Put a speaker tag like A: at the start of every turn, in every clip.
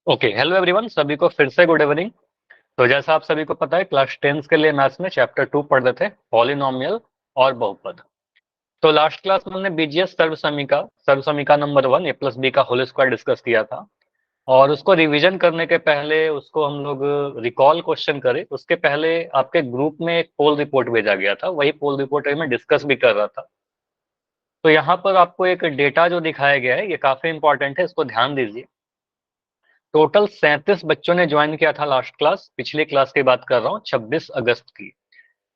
A: Okay, hello everyone, सभी को फिर से गुड इवनिंग। तो जैसा आप सभी को पता है, क्लास 10th के लिए मैथ्स में चैप्टर 2 पढ़ रहे थे, पॉलिनोमियल और बहुपद। तो लास्ट क्लास में हमने बीजीएस सर्वसमीका नंबर 1 a प्लस बी का होल स्क्वायर डिस्कस किया था। और उसको रिवीजन करने के पहले उसको हम लोग रिकॉल क्वेश्चन करें, उसके पहले आपके ग्रुप में एक पोल रिपोर्ट भेजा गया था, वही पोल रिपोर्ट मैं डिस्कस भी कर रहा था। तो यहाँ पर आपको एक डेटा जो दिखाया गया है, ये काफी इंपॉर्टेंट है, इसको ध्यान दीजिए। टोटल 37 बच्चों ने ज्वाइन किया था लास्ट क्लास, पिछली क्लास की बात कर रहा हूँ, 26 अगस्त की,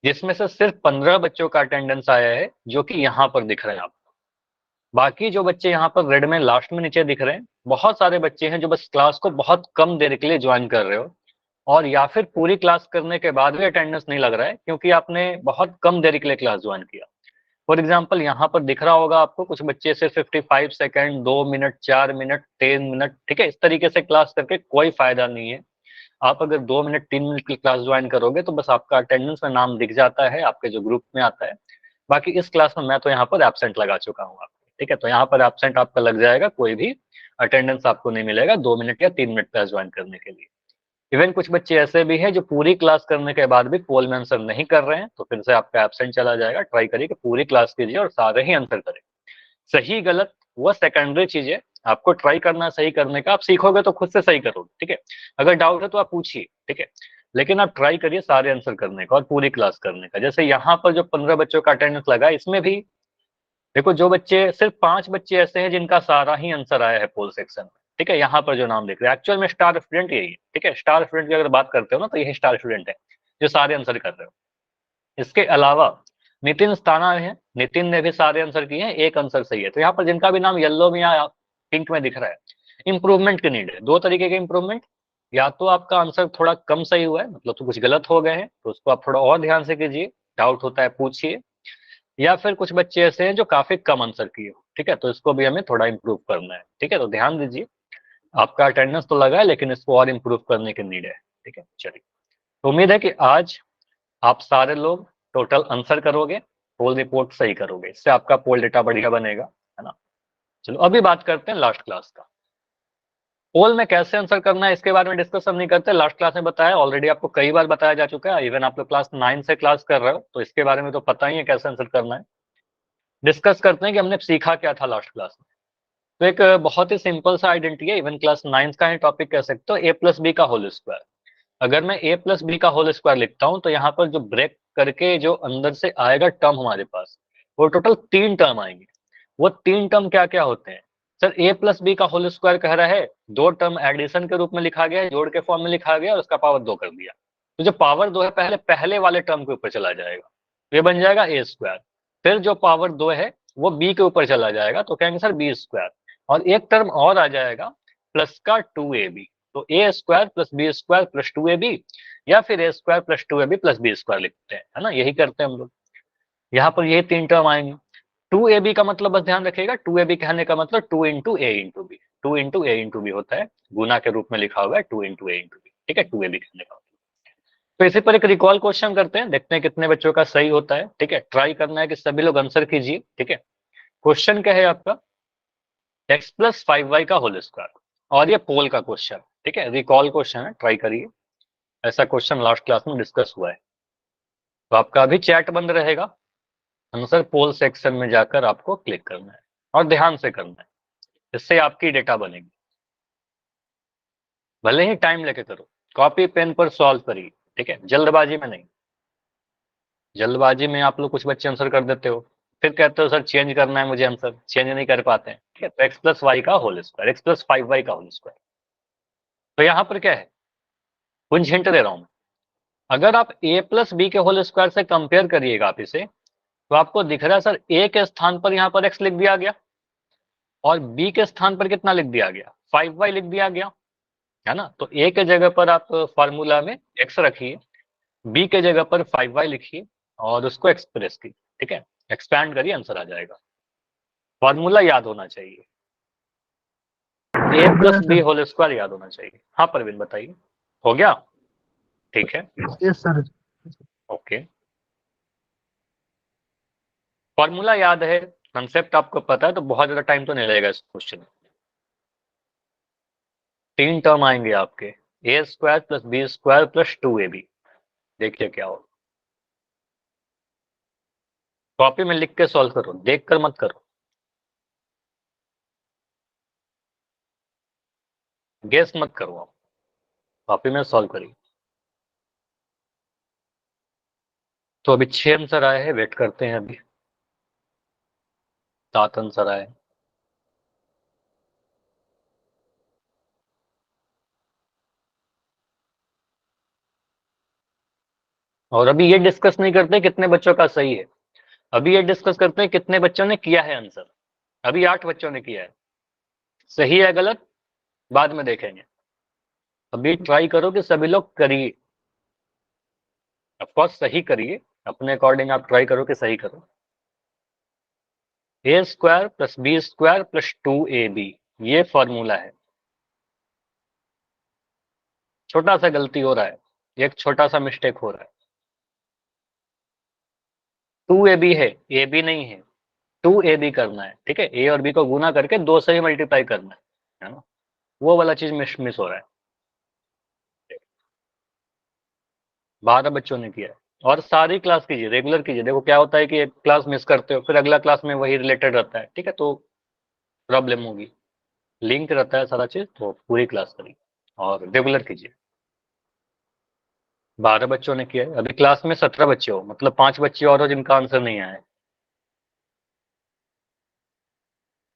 A: जिसमें से सिर्फ 15 बच्चों का अटेंडेंस आया है, जो कि यहाँ पर दिख रहे हैं आपको। बाकी जो बच्चे यहाँ पर रेड में लास्ट में नीचे दिख रहे हैं, बहुत सारे बच्चे हैं जो बस क्लास को बहुत कम देर के लिए ज्वाइन कर रहे हो, और या फिर पूरी क्लास करने के बाद भी अटेंडेंस नहीं लग रहा है क्योंकि आपने बहुत कम देर के लिए क्लास ज्वाइन किया। फॉर एग्जाम्पल यहाँ पर दिख रहा होगा आपको, कुछ बच्चे से 55 सेकंड, 2 मिनट, 4 मिनट, 10 मिनट, ठीक है, इस तरीके से क्लास करके कोई फायदा नहीं है। आप अगर 2 मिनट 3 मिनट की क्लास ज्वाइन करोगे तो बस आपका अटेंडेंस में नाम दिख जाता है, आपके जो ग्रुप में आता है। बाकी इस क्लास में मैं तो यहाँ पर एब्सेंट लगा चुका हूँ आपको, ठीक है, तो यहाँ पर एब्सेंट आपका लग जाएगा, कोई भी अटेंडेंस आपको नहीं मिलेगा 2 मिनट या 3 मिनट क्लास ज्वाइन करने के लिए। इवन कुछ बच्चे ऐसे भी हैं जो पूरी क्लास करने के बाद भी पोल में आंसर नहीं कर रहे हैं, तो फिर से आपका एब्सेंट चला जाएगा। ट्राई करिए कि पूरी क्लास कीजिए और सारे ही आंसर करें। सही गलत वो सेकेंडरी चीज है, आपको ट्राई करना सही करने का, आप सीखोगे तो खुद से सही करोगे, ठीक है। अगर डाउट है तो आप पूछिए, ठीक है, लेकिन आप ट्राई करिए सारे आंसर करने का और पूरी क्लास करने का। जैसे यहाँ पर जो 15 बच्चों का अटेंडेंस लगा, इसमें भी देखो, जो बच्चे, सिर्फ 5 बच्चे ऐसे हैं जिनका सारा ही आंसर आया है पोल सेक्शन में, ठीक है। यहाँ पर जो नाम देख रहे हैं, एक्चुअल में स्टार स्टूडेंट यही है, ठीक है। स्टार स्टूडेंट की अगर बात करते हो ना, तो यही स्टार स्टूडेंट है जो सारे आंसर कर रहे हो। इसके अलावा नितिन स्थाना है, नितिन ने भी सारे आंसर किए हैं, एक आंसर सही है। तो यहाँ पर जिनका भी नाम येलो में या पिंक में दिख रहा है, इंप्रूवमेंट की नीड है। दो तरीके के इंप्रूवमेंट, या तो आपका आंसर थोड़ा कम सही हुआ है, मतलब तो कुछ गलत हो गए हैं, तो उसको आप थोड़ा और ध्यान से कीजिए, डाउट होता है पूछिए। या फिर कुछ बच्चे ऐसे हैं जो काफी कम आंसर किए हो, ठीक है, तो इसको भी हमें थोड़ा इंप्रूव करना है, ठीक है। तो ध्यान दीजिए, आपका अटेंडेंस तो लगा है, लेकिन इसको और इंप्रूव करने की नीड है, ठीक है। चलिए, तो उम्मीद है कि आज आप सारे लोग टोटल आंसर करोगे, पोल रिपोर्ट सही करोगे, इससे आपका पोल डेटा बढ़िया बनेगा, है ना। चलो अभी बात करते हैं लास्ट क्लास का। पोल में कैसे आंसर करना है इसके बारे में डिस्कस हम नहीं करते, लास्ट क्लास में बताया ऑलरेडी, आपको कई बार बताया जा चुका है। इवन आप लोग क्लास 9 से क्लास कर रहे हो तो इसके बारे में तो पता ही है कैसे आंसर करना है। डिस्कस करते हैं कि हमने सीखा क्या था लास्ट क्लास में। तो एक बहुत ही सिंपल सा आइडेंटिटी है, इवन क्लास 9 का ही टॉपिक कह सकते हो, ए प्लस बी का होल स्क्वायर। अगर मैं ए प्लस बी का होल स्क्वायर लिखता हूं, तो यहाँ पर जो ब्रेक करके जो अंदर से आएगा टर्म हमारे पास, वो टोटल 3 टर्म आएंगे। वो 3 टर्म क्या क्या होते हैं? सर, ए प्लस बी का होल स्क्वायर कह रहा है 2 टर्म एडिशन के रूप में लिखा गया है, जोड़ के फॉर्म में लिखा गया और उसका पावर 2 कर दिया। तो जो पावर 2 है, पहले पहले वाले टर्म के ऊपर चला जाएगा, तो ये बन जाएगा ए स्क्वायर। फिर जो पावर 2 है वो बी के ऊपर चला जाएगा, तो कहेंगे सर बी स्क्वायर। और एक टर्म और आ जाएगा प्लस का 2ab, तो A square plus B square plus 2ab, या फिर A square plus 2ab plus B square लिखते हैं, है ना, यही करते हैं हम लोग। यहाँ पर ये 3 टर्म आएंगे। 2ab का मतलब बस ध्यान रखिएगा, 2ab कहने का मतलब 2 इंटू ए इंटू बी, 2 इंटू ए इंटू बी होता है, गुना के रूप में लिखा हुआ है 2 इंटू ए इंटू बी, ठीक है, 2ab कहने का। तो इसी पर एक रिकॉल क्वेश्चन करते हैं, देखते हैं कितने बच्चों का सही होता है, ठीक है। ट्राई करना है कि सभी लोग आंसर कीजिए, ठीक है। क्वेश्चन क्या है आपका? एक्स प्लस 5y का होल स्क्वायर, और ये पोल का क्वेश्चन, ठीक है, रिकॉल क्वेश्चन है, ट्राई करिए। ऐसा क्वेश्चन लास्ट क्लास में डिस्कस हुआ है। तो आपका अभी चैट बंद रहेगा, आंसर पोल सेक्शन में जाकर आपको क्लिक करना है और ध्यान से करना है, इससे आपकी डेटा बनेगी। भले ही टाइम लेके करो, कॉपी पेन पर सॉल्व करिए, ठीक है, जल्दबाजी में नहीं। जल्दबाजी में आप लोग कुछ बच्चे आंसर कर देते हो, फिर कहते हो सर चेंज करना है मुझे, आंसर चेंज नहीं कर पाते हैं, ठीक है। तो एक्स प्लस वाई का whole square, x plus 5y का होल स्क्वायर। तो यहाँ पर क्या है, कुछ हिंट दे रहा हूं। अगर आप ए प्लस बी के होल स्क्वायर से कंपेयर करिएगा आप इसे, तो आपको दिख रहा है सर ए के स्थान पर यहाँ पर एक्स लिख दिया गया, और बी के स्थान पर कितना लिख दिया गया, 5y लिख दिया गया, है ना। तो ए के जगह पर आप फॉर्मूला में एक्स रखिए, बी के जगह पर 5y लिखिए और उसको एक्सप्रेस की, ठीक है, एक्सपैंड करिए, आंसर आ जाएगा। फॉर्मूला याद होना चाहिए, ए प्लस बी होल स्क्वायर याद होना चाहिए। हाँ परवीन बताइए, हो गया? ठीक है,
B: यस सर।
A: ओके। फॉर्मूला याद है, कंसेप्ट आपको पता है, तो बहुत ज्यादा टाइम तो नहीं लगेगा इस क्वेश्चन में। 3 टर्म आएंगे आपके, A square plus B square plus 2ab। देखिए क्या हो, कॉपी में लिख के सॉल्व करो, देख कर मत करो, गेस मत करो आप, कॉपी में सॉल्व करिए। तो अभी 6 आंसर आए हैं, वेट करते हैं अभी। 7 आंसर आए। और अभी ये डिस्कस नहीं करते कितने बच्चों का सही है, अभी ये डिस्कस करते हैं कितने बच्चों ने किया है आंसर। अभी 8 बच्चों ने किया है, सही है गलत बाद में देखेंगे। अभी ट्राई करो कि सभी लोग करिए, ऑफकोर्स सही करिए, अपने अकॉर्डिंग आप ट्राई करो कि सही करो। A square plus B square plus 2ab, ये फॉर्मूला है। छोटा सा गलती हो रहा है, एक छोटा सा मिस्टेक हो रहा है। 2ab है, ए बी नहीं है, 2ab करना है, ठीक है। ए और बी को गुना करके 2 से ही मल्टीप्लाई करना है ना, वो वाला चीज मिस हो रहा है। 12 बच्चों ने किया है, और सारी क्लास कीजिए, रेगुलर कीजिए। देखो क्या होता है कि एक क्लास मिस करते हो, फिर अगला क्लास में वही रिलेटेड रहता है, ठीक है, तो प्रॉब्लम होगी। लिंक रहता है सारा चीज, तो पूरी क्लास करिए और रेगुलर कीजिए। 12 बच्चों ने किया है, अभी क्लास में 17 बच्चे हो, मतलब 5 बच्चे और हो जिनका आंसर नहीं आया है।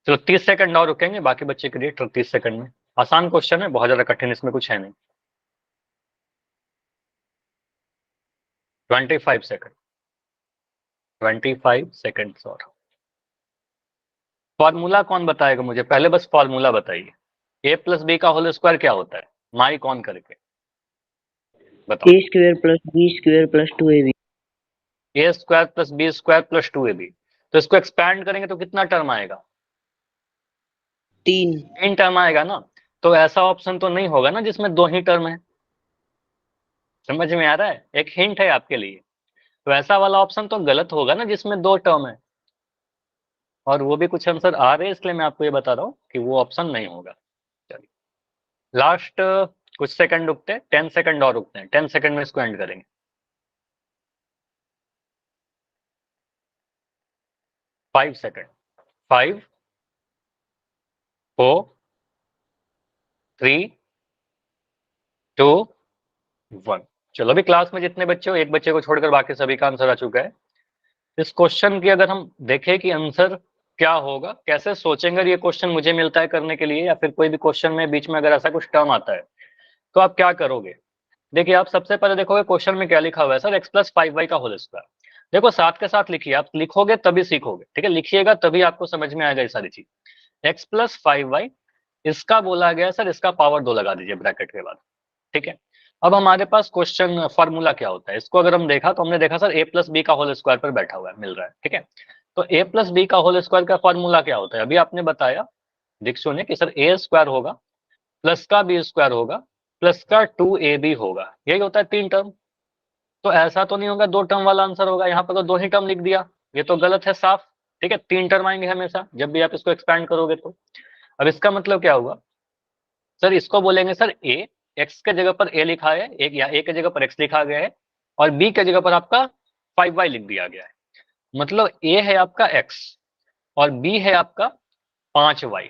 A: चलो 30 सेकंड और रुकेंगे, बाकी बच्चे करिए 30 सेकंड में। आसान क्वेश्चन है, बहुत ज्यादा कठिन इसमें कुछ है नहीं। 25 सेकंड, 25 सेकंड और। फॉर्मूला कौन बताएगा मुझे, पहले बस फॉर्मूला बताइए। ए प्लस बी का होल स्क्वायर क्या होता है, माइक ऑन करके बताओ।
B: A square plus B square plus 2ab।
A: A square plus B square plus 2ab, तो इसको एक्सपैंड करेंगे तो कितना टर्म आएगा,
B: 3।
A: 3 टर्म आएगा ना। तो ऐसा ऑप्शन तो नहीं होगा ना जिसमें 2 ही टर्म है। समझ में आ रहा है, एक हिंट है आपके लिए। तो ऐसा वाला ऑप्शन तो गलत होगा ना जिसमें 2 टर्म है, और वो भी कुछ आंसर आ रहे हैं, इसलिए मैं आपको ये बता रहा हूँ कि वो ऑप्शन नहीं होगा। चलिए लास्ट कुछ सेकंड रुकते हैं, 10 सेकंड और रुकते हैं, 10 सेकंड में इसको एंड करेंगे। 5 सेकंड, 5, 4, 3, 2, 1। चलो अभी क्लास में जितने बच्चे हो, एक बच्चे को छोड़कर बाकी सभी का आंसर आ चुका है। इस क्वेश्चन की अगर हम देखें कि आंसर क्या होगा, कैसे सोचेंगे, अगर ये क्वेश्चन मुझे मिलता है करने के लिए, या फिर कोई भी क्वेश्चन में बीच में अगर ऐसा कुछ टर्म आता है, तो आप क्या करोगे। देखिए आप सबसे पहले देखोगे क्वेश्चन में क्या लिखा हुआ है, सर x+5y का होल स्क्वायर। देखो साथ के साथ लिखिए, आप लिखोगे तभी सीखोगे, ठीक है, लिखिएगा तभी आपको समझ में आएगा ये सारी चीज। x+5y, इसका बोला गया सर, इसका पावर 2 लगा दीजिए ब्रैकेट के बाद, ठीक है। अब हमारे पास क्वेश्चन फॉर्मूला क्या होता है, इसको अगर हम देखा तो हमने देखा सर ए प्लस बी का होल स्क्वायर पर बैठा हुआ है, मिल रहा है, ठीक है। तो ए प्लस बी का होल स्क्वायर का फॉर्मूला क्या होता है, अभी आपने बताया दीक्षु ने कि सर ए स्क्वायर होगा प्लस का बी स्क्वायर होगा प्लस का 2ab होगा, यही होता है 3 टर्म। तो ऐसा तो नहीं होगा 2 टर्म वाला आंसर होगा, यहाँ पर तो 2 ही टर्म लिख दिया, ये तो गलत है साफ, ठीक है। 3 टर्म आएंगे हमेशा जब भी आप इसको एक्सपैंड करोगे तो। अब इसका मतलब क्या हुआ, सर इसको बोलेंगे सर ए, एक्स के जगह पर ए लिखा है एक, या ए के जगह पर एक्स लिखा गया है, और बी के जगह पर आपका 5y लिख दिया गया है। मतलब ए है आपका एक्स और बी है आपका 5y,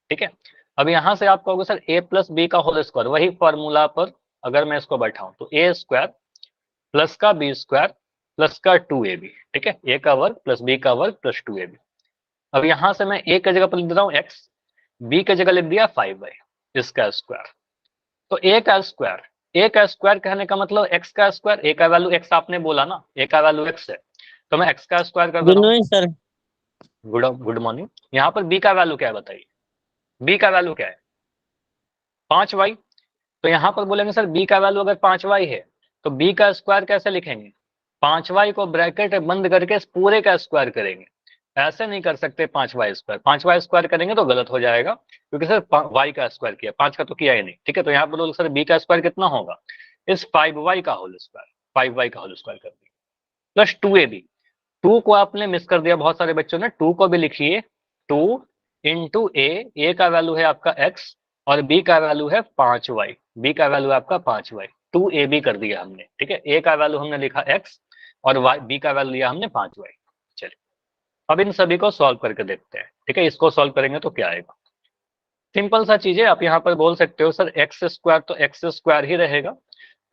A: ठीक है। अब यहां से आप कहोगे सर ए प्लस बी का होल स्क्वायर, वही फॉर्मूला पर अगर मैं इसको बैठाऊं तो ए स्क्वायर प्लस का बी स्क्वायर प्लस का 2ab, ठीक है, ए का वर्ग प्लस बी का वर्ग प्लस 2ab। अब यहां से मैं ए के जगह पर लिख देता हूँ एक्स, बी के जगह लिख दिया 5y, इसका स्क्वायर। तो ए का स्क्वायर, ए का स्क्वायर कहने का मतलब एक्स का स्क्वायर, ए का वैल्यू एक्स आपने बोला ना, ए का वैल्यू एक्स है, तो मैं एक्स का स्क्वायर कर दे
B: गुड
A: रहा हूँ।
B: Morning sir.
A: Good morning. यहाँ पर बी का वैल्यू क्या है बताइए, बी का वैल्यू क्या है, 5y। तो यहाँ पर बोलेंगे सर बी का वैल्यू अगर 5y है, तो बी का स्क्वायर कैसे लिखेंगे, 5y को ब्रैकेट बंद करके इस पूरे का स्क्वायर करेंगे। ऐसे नहीं कर सकते 5y स्क्वायर, 5y स्क्वायर करेंगे तो गलत हो जाएगा, क्योंकि सर y का स्क्वायर किया, 5 का तो किया ही नहीं, ठीक है। तो यहाँ पर बोलो सर बी का स्क्वायर कितना होगा, इस 5y का होल स्क्वायर, 5y का होल स्क्वायर कर दिया प्लस 2ab। 2 को आपने मिस कर दिया बहुत सारे बच्चों ने, 2 को भी लिखिए, 2 इंटू ए, ए का वैल्यू है आपका x, और b का वैल्यू है 5y, b का वैल्यू आपका 5y, 2ab कर दिया हमने, ठीक है। a का वैल्यू हमने लिखा x और b का वैल्यू लिया हमने 5y। चलिए अब इन सभी को सॉल्व करके देखते हैं, ठीक है। इसको सॉल्व करेंगे तो क्या आएगा, सिंपल सा चीज है। आप यहाँ पर बोल सकते हो सर एक्स स्क्वायर, तो एक्स स्क्वायर ही रहेगा।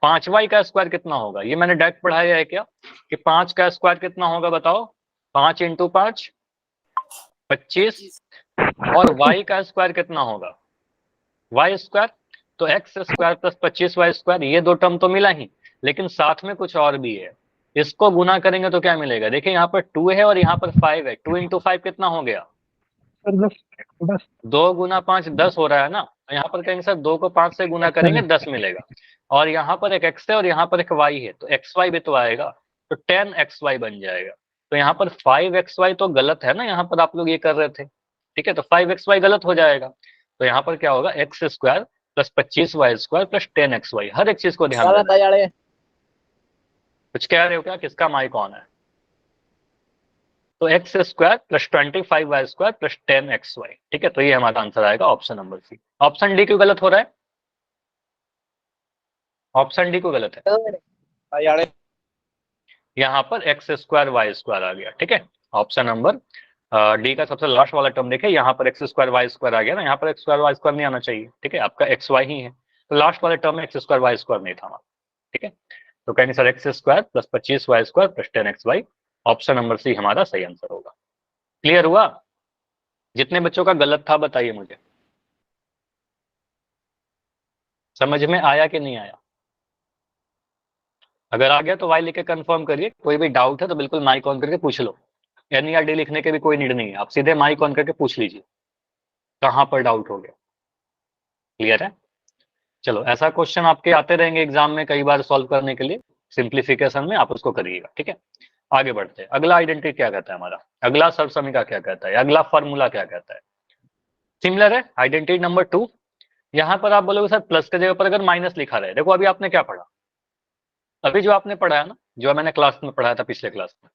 A: 5y का स्क्वायर कितना होगा, ये मैंने डायरेक्ट पढ़ाया है क्या, कि 5 का स्क्वायर कितना होगा बताओ, 5 × 5 25, और y का स्क्वायर कितना होगा, वाई स्क्वायर। तो x square plus 25y square, ये दो टर्म तो मिला ही, लेकिन साथ में कुछ और भी है। इसको गुना करेंगे तो क्या मिलेगा, देखिए यहाँ पर 2 है और यहाँ पर 5 है, 2 × 5 कितना हो गया, 2 × 5 10 हो रहा है ना। तो यहाँ पर कहेंगे सर 2 को 5 से गुना करेंगे 10 मिलेगा, और यहाँ पर एक x है और यहाँ पर एक y है, तो xy भी तो आएगा, तो 10xy बन जाएगा। तो यहाँ पर 5xy तो गलत है ना, यहाँ पर आप लोग ये कर रहे थे, ठीक है, तो 5xy गलत हो जाएगा। तो यहाँ पर क्या होगा, x square plus 25y square plus 10xy, हर एक चीज को ध्यान देना। कुछ कह रहे हो क्या, किसका माइक ऑन है, तो x square plus 25y square plus 10xy, ठीक है। तो ये हमारा आंसर आएगा option number C. Option D क्यों गलत हो रहा है, ऑप्शन डी क्यों गलत है, यहाँ पर एक्स स्क्वायर वाई स्क्वायर आ गया, ठीक है। ऑप्शन नंबर डी का सबसे लास्ट वाला टर्म देखिए, यहाँ पर एक्स स्क्वायर वाई स्क्वायर आ गया ना, यहाँ पर एक्स स्क्वायर वाई स्क्वायर नहीं आना चाहिए, ठीक है, आपका एक्स वाई ही है। तो लास्ट वाले टर्म में एक्स स्क्वायर वाई स्क्वायर नहीं था हमारा, ठीक है। तो कहेंगे sir x square plus 25y square plus 10xy, option number C हमारा सही आंसर होगा। क्लियर हुआ, जितने बच्चों का गलत था बताइए मुझे, समझ में आया कि नहीं आया, अगर आ गया तो वाई लिख के कंफर्म करिए, कोई भी डाउट है तो बिल्कुल माइक ऑन करके पूछ लो, NERD लिखने के भी कोई नीड नहीं है, आप सीधे माइक ऑन करके पूछ लीजिए कहाँ पर डाउट हो गया। क्लियर है, चलो ऐसा क्वेश्चन आपके आते रहेंगे एग्जाम में कई बार सॉल्व करने के लिए, सिंप्लीफिकेशन में आप उसको करिएगा, ठीक है। आगे बढ़ते हैं, अगला आइडेंटिटी क्या कहता है हमारा, अगला सर्वसमीका क्या कहता है, अगला फॉर्मूला क्या कहता है, सिमिलर है आइडेंटिटी नंबर 2। यहाँ पर आप बोलोगे सर प्लस के जगह पर अगर माइनस लिखा रहे, देखो अभी आपने क्या पढ़ा, अभी जो आपने पढ़ा है ना, जो मैंने क्लास में पढ़ाया था पिछले क्लास में,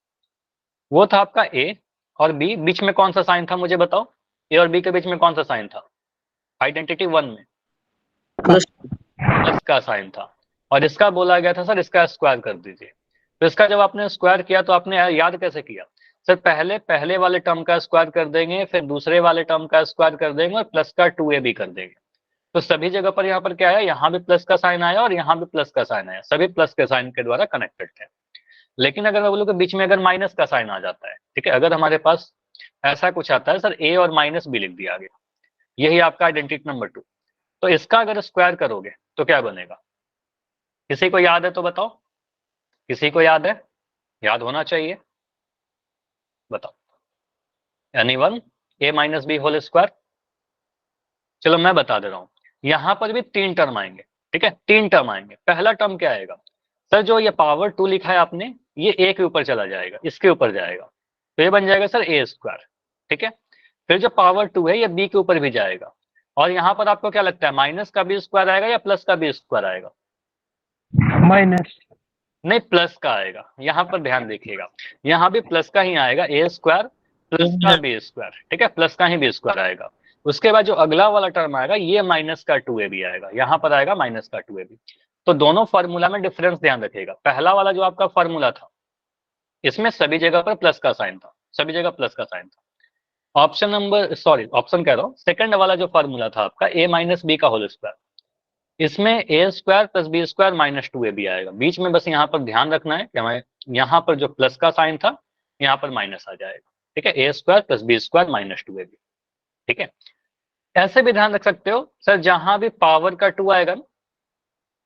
A: वो था आपका ए और बी, बीच में कौन सा साइन था मुझे बताओ, ए और बी के बीच में कौन सा साइन था, आइडेंटिटी 1 में
B: प्लस
A: प्लस का साइन था, और इसका बोला गया था सर इसका स्क्वायर कर दीजिए। तो इसका जब आपने स्क्वायर किया तो आपने याद कैसे किया, सर पहले वाले टर्म का स्क्वायर कर देंगे, फिर दूसरे वाले टर्म का स्क्वायर कर देंगे और प्लस का 2ab कर देंगे। तो सभी जगह पर यहाँ पर क्या है, यहाँ भी प्लस का साइन आया और यहाँ भी प्लस का साइन आया, सभी प्लस के साइन के द्वारा कनेक्टेड थे। लेकिन अगर मैं बोलूँ कि बीच में अगर माइनस का साइन आ जाता है, ठीक है, अगर हमारे पास ऐसा कुछ आता है सर ए और माइनस बी लिख दिया गया, यही आपका आइडेंटिटी नंबर 2, तो इसका अगर स्क्वायर करोगे तो क्या बनेगा, किसी को याद है तो बताओ, किसी को याद है, याद होना चाहिए, बताओ, anyone, a minus B whole square. चलो मैं बता दे रहा हूं, यहां पर भी 3 टर्म आएंगे, ठीक है, 3 टर्म आएंगे। पहला टर्म क्या आएगा, सर जो ये पावर 2 लिखा है आपने, ये a के ऊपर चला जाएगा, इसके ऊपर जाएगा, तो ये बन जाएगा सर a स्क्वायर, ठीक है। फिर जो पावर 2 है ये b के ऊपर भी जाएगा, और यहाँ पर आपको क्या लगता है माइनस का b स्क्वायर आएगा या प्लस का b स्क्वायर आएगा,
C: माइनस,
A: नहीं प्लस का आएगा, यहाँ पर ध्यान देखिएगा, यहाँ भी प्लस का ही आएगा, a स्क्वायर प्लस का b स्क्वायर, ठीक है, प्लस का ही b स्क्वायर आएगा। उसके बाद जो अगला वाला टर्म आएगा ये माइनस का 2ab आएगा, यहाँ पर आएगा माइनस का 2ab। तो दोनों फार्मूला में डिफरेंस ध्यान रखिएगा, पहला वाला जो आपका फार्मूला था इसमें सभी जगह पर प्लस का साइन था, सभी जगह प्लस का साइन था। ऑप्शन नंबर, सॉरी ऑप्शन कह रहा हूँ, सेकंड वाला जो फार्मूला था आपका a माइनस बी का होल स्क्वायर, इसमें a square plus B square minus 2ab आएगा। बीच में बस यहाँ पर ध्यान रखना है कि हमें यहाँ पर जो प्लस का साइन था यहाँ पर माइनस आ जाएगा, ठीक है, a square plus B square minus 2ab, ठीक है। ऐसे भी ध्यान रख सकते हो सर जहां भी पावर का 2 आएगा ना,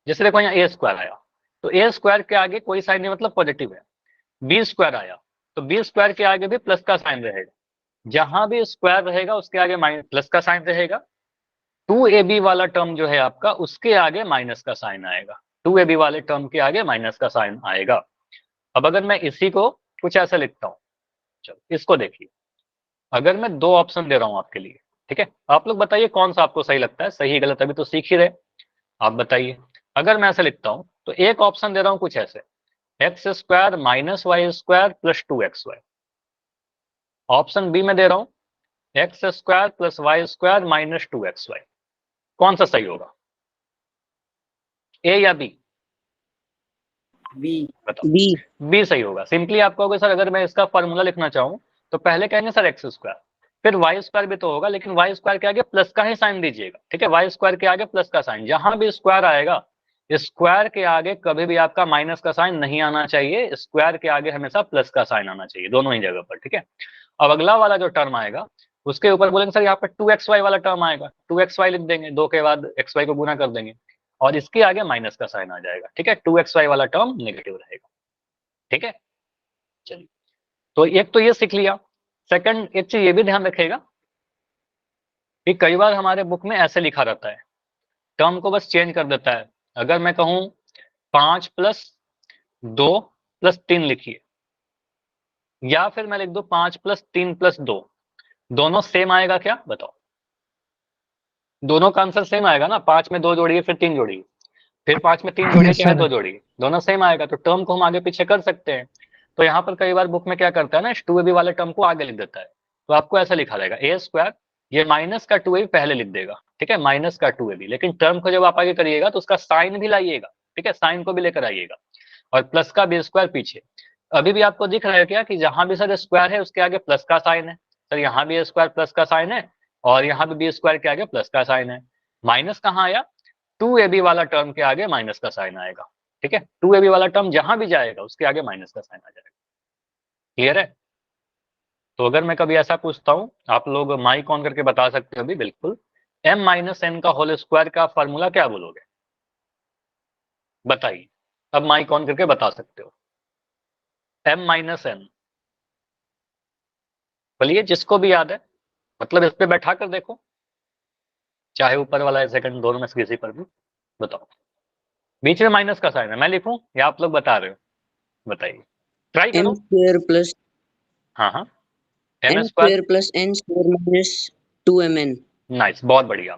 A: जैसे देखो यहाँ a स्क्वायर आया, तो a स्क्वायर के आगे कोई साइन नहीं मतलब पॉजिटिव है, बी स्क्वायर आया तो बी स्क्वायर के आगे भी प्लस का साइन रहेगा, जहां भी स्क्वायर रहेगा उसके आगे माइनस प्लस का साइन रहेगा। 2ab वाला टर्म जो है आपका उसके आगे माइनस का साइन आएगा, 2ab वाले टर्म के आगे माइनस का साइन आएगा। अब अगर मैं इसी को कुछ ऐसा लिखता हूं, चलो इसको देखिए, अगर मैं 2 ऑप्शन दे रहा हूं आपके लिए, ठीक है, आप लोग बताइए कौन सा आपको सही लगता है, सही गलत अभी तो सीख ही रहे, आप बताइए। अगर मैं ऐसे लिखता हूं तो एक ऑप्शन दे रहा हूं कुछ ऐसे, X square minus Y square plus 2xy, option B में दे रहा हूं X square plus Y square minus 2xy, कौन सा सही होगा, ए या बी?
B: बी।
A: बताओ।
B: बी।
A: बी सही होगा। सिंपली आप कहोगे सर अगर मैं इसका फॉर्मूला लिखना चाहूँ तो पहले कहेंगे सर एक्स स्क्वायर, फिर वाई स्क्वायर भी तो होगा, लेकिन वाई स्क्वायर के आगे प्लस का ही साइन दीजिएगा, ठीक है, वाई स्क्वायर के आगे प्लस का साइन। जहां भी स्क्वायर आएगा, स्क्वायर के आगे कभी भी आपका माइनस का साइन नहीं आना चाहिए, स्क्वायर के आगे हमेशा प्लस का साइन आना चाहिए, दोनों ही जगह पर, ठीक है। अब अगला वाला जो टर्म आएगा उसके ऊपर बोलेंगे सर यहाँ पर 2xy वाला टर्म आएगा, 2xy लिख देंगे, 2 के बाद xy को गुना कर देंगे और इसके आगे माइनस का साइन आ जाएगा, ठीक है, 2xy वाला टर्म नेगेटिव रहेगा, ठीक है। चलिए, तो एक तो ये सीख लिया। सेकंड एक चीज ये भी ध्यान रखेगा कि कई बार हमारे बुक में ऐसे लिखा रहता है, टर्म को बस चेंज कर देता है। अगर मैं कहूं 5 + 2 + 3 लिखिए, या फिर मैं लिख दूं 5 + 3 + 2, दोनों सेम आएगा क्या बताओ? दोनों का आंसर सेम आएगा ना, 5 में 2 जोड़िए फिर 3 जोड़िए, फिर 5 में 3 जोड़िए
C: Yes,
A: क्या है
C: sir.
A: 2 जोड़िए, दोनों सेम आएगा, तो टर्म को हम आगे पीछे कर सकते हैं। तो यहाँ पर कई बार बुक में क्या करता है ना, 2ab वाले टर्म को आगे लिख देता है, तो आपको ऐसा लिखा रहेगा ए स्क्वायर, ये माइनस का 2ab पहले लिख देगा, ठीक है, माइनस का 2ab, लेकिन टर्म को जब आप आगे करिएगा तो उसका साइन भी लाइएगा, ठीक है, साइन को भी लेकर आइएगा, और प्लस का बी स्क्वायर पीछे। अभी भी आपको दिख रहा है क्या कि जहां भी सर स्क्वायर है उसके आगे प्लस का साइन है, सर यहाँ भी स्क्वायर प्लस का साइन है और यहाँ भी बी स्क्वायर के आगे प्लस का साइन है। माइनस कहाँ आया, 2ab वाला टर्म के आगे माइनस का साइन आएगा, ठीक है, 2ab वाला टर्म जहां भी जाएगा उसके आगे माइनस का साइन आ जाएगा। क्लियर है? तो अगर मैं कभी ऐसा पूछता हूँ, आप लोग माइक ऑन करके बता सकते हो अभी, बिल्कुल, m-n का होल स्क्वायर का फॉर्मूला क्या बोलोगे? बताइए, अब माइक ऑन करके बता सकते हो। m-n, बोलिए जिसको भी याद है, मतलब इस पे बैठा कर देखो, चाहे ऊपर वाला है सेकंड, दोनों में से किसी पर भी बताओ। बीच में माइनस का साइन है, मैं लिखूं या आप लोग बता रहे हो? बताइए, ट्राई
B: एम
A: करो।
B: स्क्वायर प्लस
A: हाँ हाँ,
B: N
A: m square,
B: square plus N square minus 2mn।
A: Nice, बहुत बढ़िया।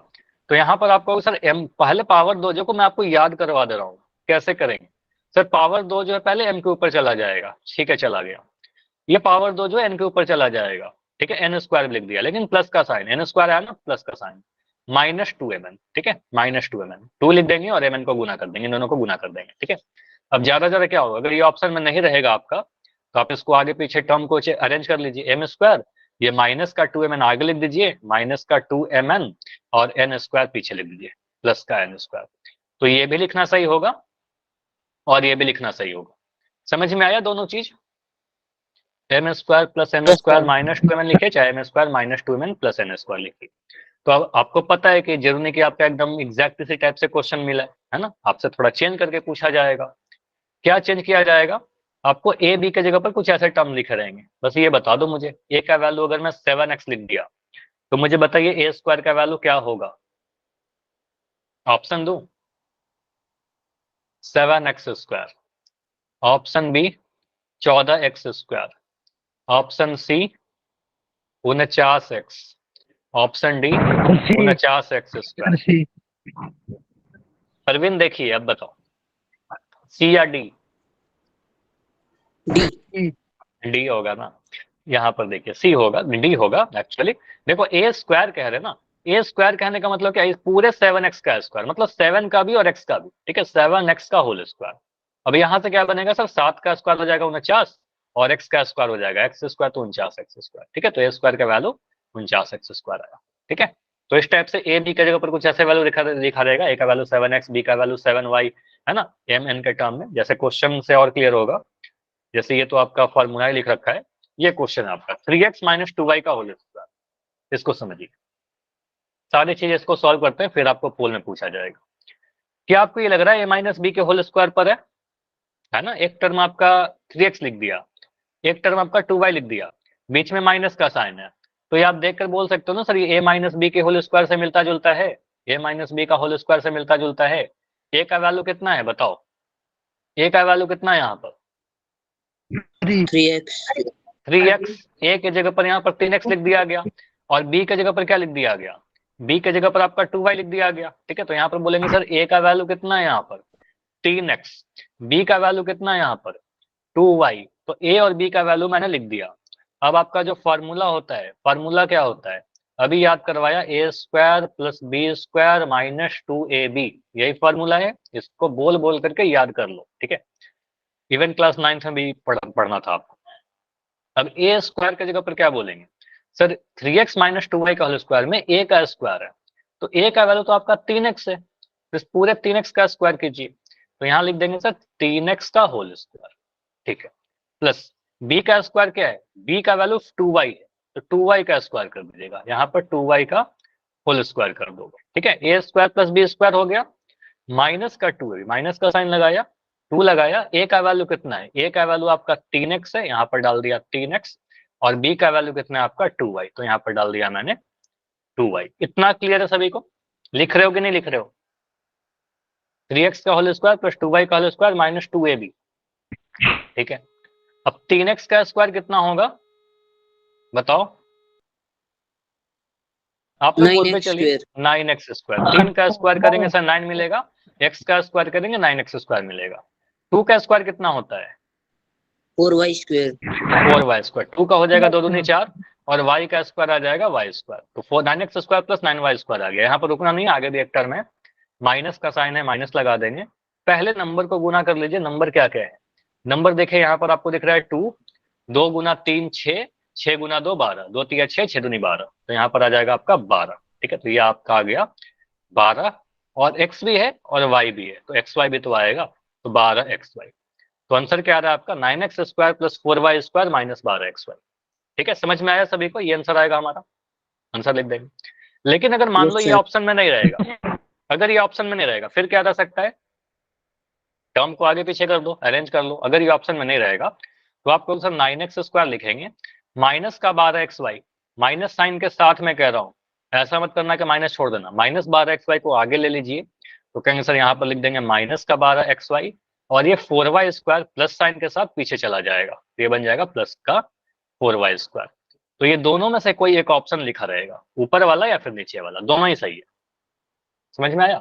A: तो यहाँ पर आपको सर m पहले पावर 2 जो को मैं आपको याद करवा दे रहा हूँ, कैसे करेंगे। सर पावर 2 जो है पहले m के ऊपर चला जाएगा, ठीक है, चला गया। ये पावर 2 जो है n के ऊपर चला जाएगा, ठीक है, n स्क्वायर लिख दिया, लेकिन प्लस का साइन, n स्क्वायर आया ना, प्लस का साइन, -2mn, ठीक है, -2mn, 2 लिख देंगे और mn को गुना कर देंगे, दोनों को गुना कर देंगे, ठीक है। अब ज्यादा ज्यादा क्या होगा, अगर ये ऑप्शन में नहीं रहेगा आपका तो आप इसको आगे पीछे टर्म को अरेंज कर लीजिए, m स्क्वायर, ये माइनस का 2mn आगे लिख दीजिए, माइनस का 2mn और n स्क्वायर पीछे लिख दीजिए, प्लस का n स्क्वायर। तो ये भी लिखना सही होगा और ये भी लिखना सही होगा। समझ में आया दोनों चीज? m square plus n square minus 2mn लिखे, चाहे m square minus 2mn plus n square लिखिए। तो अब आपको पता है कि जरूरी नहीं कि आपका एकदम एग्जैक्ट इसी टाइप से क्वेश्चन मिला है ना, आपसे थोड़ा चेंज करके पूछा जाएगा। क्या चेंज किया जाएगा, आपको ए बी के जगह पर कुछ ऐसे टर्म लिखे रहेंगे, बस ये बता दो मुझे। ए का वैल्यू अगर मैं 7x लिख दिया तो मुझे बताइए ए स्क्वायर का वैल्यू क्या होगा? ऑप्शन दो, 7x square, option B 14x square, option C 49x, option D
C: C.
A: 49x square.
C: C.
A: Parveen देखिए अब बताओ, सी या डी?
B: डी।
C: E.
A: डी होगा ना, यहाँ पर देखिए सी होगा, डी होगा एक्चुअली। देखो ए स्क्वायर कह रहे ना, ए स्क्वायर कहने का मतलब क्या है, पूरे 7x का स्क्वायर, मतलब 7 का भी और x का भी, ठीक है, 7x का होल स्क्वायर। अब यहाँ से क्या बनेगा सर, 7 का स्क्वायर हो जाएगा 49 और x का स्क्वायर हो जाएगा x स्क्वायर, तो 49x स्क्वायर, ठीक है, तो ए स्क्वायर का वैल्यू 49x स्क्वायर आया, ठीक है। तो इस टाइप से ए बी के जगह पर कुछ ऐसे वैल्यू लिखा रहेगा, ए का वैल्यू 7x, बी का वैल्यू 7y, है ना, एम एन के टर्म में, जैसे क्वेश्चन से और क्लियर होगा। जैसे ये तो आपका फॉर्मूला ही लिख रखा है, ये क्वेश्चन है आपका 3x माइनस 2y का होल स्क्वायर, इसको समझिए। सारी चीज इसको सॉल्व करते हैं फिर आपको पोल में पूछा जाएगा। क्या आपको ये लग रहा है a माइनस बी के होल स्क्वायर पर है ना, एक टर्म आपका 3x लिख दिया, एक टर्म आपका 2y लिख दिया, बीच में माइनस का साइन है, तो ये आप देखकर बोल सकते हो ना सर ये a माइनस बी के होल स्क्वायर से मिलता जुलता है, a माइनस बी का होल स्क्वायर से मिलता जुलता है। a का वैल्यू कितना है बताओ, a का वैल्यू कितना है यहाँ पर?
B: 3x।
A: 3x, a के जगह पर यहाँ पर 3x लिख दिया गया और b के जगह पर क्या लिख दिया गया, b के जगह पर आपका 2y लिख दिया गया, ठीक है। तो यहाँ पर बोलेंगे सर a का वैल्यू कितना है यहाँ पर 3x, b का वैल्यू कितना है यहाँ पर 2y, तो a और b का वैल्यू मैंने लिख दिया। अब आपका जो फॉर्मूला होता है, फॉर्मूला क्या होता है, अभी याद करवाया, A square plus B square minus 2ab, यही फॉर्मूला है, इसको बोल बोल करके याद कर लो, ठीक है। इवन क्लास 9th में भी पढ़ना था आपको। अब ए स्क्वायर की जगह पर क्या बोलेंगे सर, 3x माइनस 2y का होल स्क्वायर में a का स्क्वायर है, तो a का वैल्यू तो आपका 3x है, तो इस पूरे 3x का स्क्वायर कीजिए, तो यहाँ लिख देंगे सर 3x का होल स्क्वायर, ठीक है। प्लस b का स्क्वायर क्या है, b का वैल्यू 2y है, तो 2y का स्क्वायर कर दीजिएगा, यहाँ पर 2y का होल स्क्वायर कर दोगे, ठीक है। A square plus B square हो गया, माइनस का 2 है, माइनस का साइन लगाया, 2 लगाया, a का वैल्यू कितना है, a का वैल्यू आपका 3x है, यहाँ पर डाल दिया 3x, और b का वैल्यू कितना है आपका 2y, तो यहाँ पर डाल दिया मैंने 2y। इतना क्लियर है सभी को, लिख रहे हो कि नहीं लिख रहे हो, 3x का होल स्क्वायर प्लस 2y का होल स्क्वायर माइनस 2ab, ठीक है। अब 3x का स्क्वायर कितना होगा बताओ, आप लोग बोलते
B: 9x
A: चलिए, 9x स्क्वायर, 3 का स्क्वायर करेंगे सर 9 मिलेगा, x का स्क्वायर करेंगे 9x स्क्वायर मिलेगा। 2 का स्क्वायर कितना होता है
B: 4y square,
A: 4y स्क्वायर, 2 का हो जाएगा 2 दूनी 4, और y का स्क्वायर आ जाएगा y स्क्वायर, तो 9x square plus 9y square आ गया। यहाँ पर रुकना नहीं, आगे भी एक टर्म है, माइनस का साइन है, माइनस लगा देंगे, पहले नंबर को गुना कर लीजिए, नंबर क्या क्या है, नंबर देखे यहाँ पर आपको दिख रहा है 2, 2 गुना 3 6, 6 गुना 2 12, 2 3 6, 6 दूनी 12, तो यहाँ पर आ जाएगा आपका 12, ठीक है। तो ये आपका आ गया 12, और x भी है और y भी है, तो xy भी तो आएगा, तो 12xy, तो आंसर क्या आ रहा है आपका 9x square plus 4y square minus 12xy, ठीक है। समझ में आया सभी को, ये आंसर आएगा हमारा, आंसर लिख देंगे। लेकिन अगर मान लो
B: Yes,
A: ये
B: sir.
A: ऑप्शन में नहीं रहेगा, अगर ये ऑप्शन में नहीं रहेगा फिर क्या रह सकता है, टर्म को आगे पीछे कर दो, अरेंज कर लो। अगर ये ऑप्शन में नहीं रहेगा तो आपको सर 9x स्क्वायर लिखेंगे, माइनस का 12xy, माइनस साइन के साथ में कह रहा हूँ, ऐसा मत करना कि माइनस छोड़ देना, माइनस 12xy को आगे ले लीजिए, तो कहेंगे सर यहाँ पर लिख देंगे माइनस का 12xy, और ये 4y स्क्वायर प्लस साइन के साथ पीछे चला जाएगा, तो ये बन जाएगा प्लस का 4y स्क्वायर। तो ये दोनों में से कोई एक ऑप्शन लिखा रहेगा, ऊपर वाला या फिर नीचे वाला, दोनों ही सही है। समझ में आया,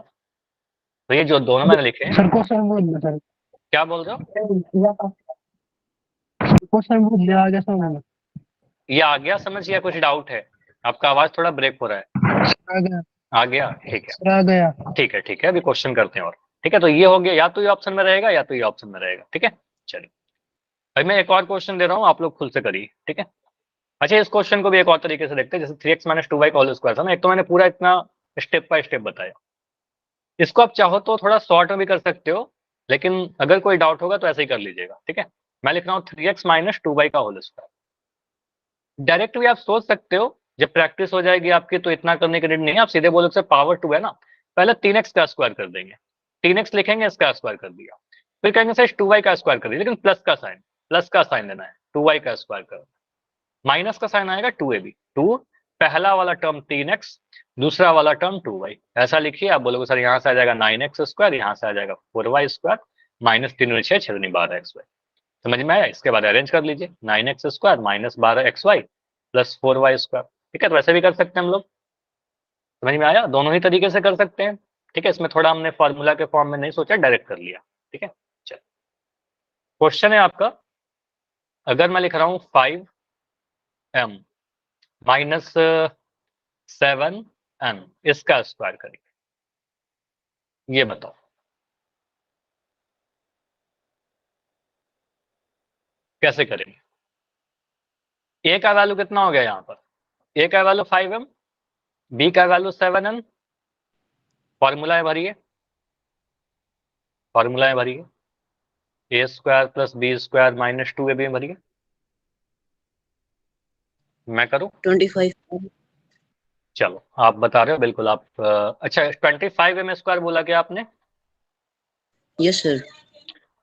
A: तो ये जो दोनों मैंने लिखे हैं,
C: सर क्वेश्चन बोल दो सर,
A: क्या बोल रहे हो,
C: क्वेश्चन बोल दिया आगे समझ
A: ये आ गया समझ, या कुछ डाउट है, आपका आवाज थोड़ा ब्रेक हो रहा है,
C: आ गया
A: आ गया, ठीक है,
C: सर, आ गया।
A: ठीक है, ठीक है, अभी क्वेश्चन करते हैं और, ठीक है। तो ये हो गया, या तो ये ऑप्शन में रहेगा या तो ये ऑप्शन में रहेगा, ठीक है। चलिए अभी मैं एक और क्वेश्चन दे रहा हूँ, आप लोग खुद से करिए, ठीक है। अच्छा, इस क्वेश्चन को भी एक और तरीके से देखते हैं, जैसे 3x माइनस 2y का होल स्क्वायर था ना, एक तो मैंने पूरा इतना स्टेप बाय स्टेप बताया, इसको आप चाहो तो थोड़ा शॉर्ट में भी कर सकते हो, लेकिन अगर कोई डाउट होगा तो ऐसे ही कर लीजिएगा, ठीक है। मैं लिख रहा हूँ 3x माइनस 2y का होल स्क्वायर, डायरेक्ट भी आप सोच सकते हो, जब प्रैक्टिस हो जाएगी आपकी तो इतना करने की नीड नहीं है, आप सीधे बोलोगे पावर 2 है ना, पहले 3x का स्क्वायर कर देंगे, 3x लिखेंगे, इसका स्क्वायर कर दिया, फिर कहेंगे सर 2y का स्क्वायर कर दिया, लेकिन प्लस का साइन देना है, 2y का स्क्वायर कर, माइनस का साइन आएगा 2ab, 2 पहला वाला टर्म 3x, दूसरा वाला टर्म 2y, ऐसा लिखिए। आप बोलोगे सर यहाँ से आ जाएगा 9x स्क्वायर, यहाँ से आ जाएगा 4y स्क्वायर माइनस 3 6 6 12xy, समझ में आया। इसके बाद अरेंज कर लीजिए, 9x square minus 12xy plus 4y square, ठीक है। तो वैसे भी कर सकते हैं हम लोग, समझ में आया, दोनों ही तरीके से कर सकते हैं, ठीक है। इसमें थोड़ा हमने फॉर्मूला के फॉर्म में नहीं सोचा, डायरेक्ट कर लिया, ठीक है। चलो क्वेश्चन है आपका, अगर मैं लिख रहा हूँ 5m माइनस 7n, इसका स्क्वायर करेंगे, ये बताओ कैसे करेंगे। a का वैल्यू कितना हो गया यहाँ पर, a का वैल्यू 5m, b का वैल्यू 7n, फॉर्मूला भरिए, फॉर्मूला भरिए, A square plus B square minus 2ab भरिए, मैं करूं,
B: 25.
A: चलो आप बता रहे हो, बिल्कुल आप अच्छा 25m स्क्वायर बोला क्या आपने,
B: Yes, sir.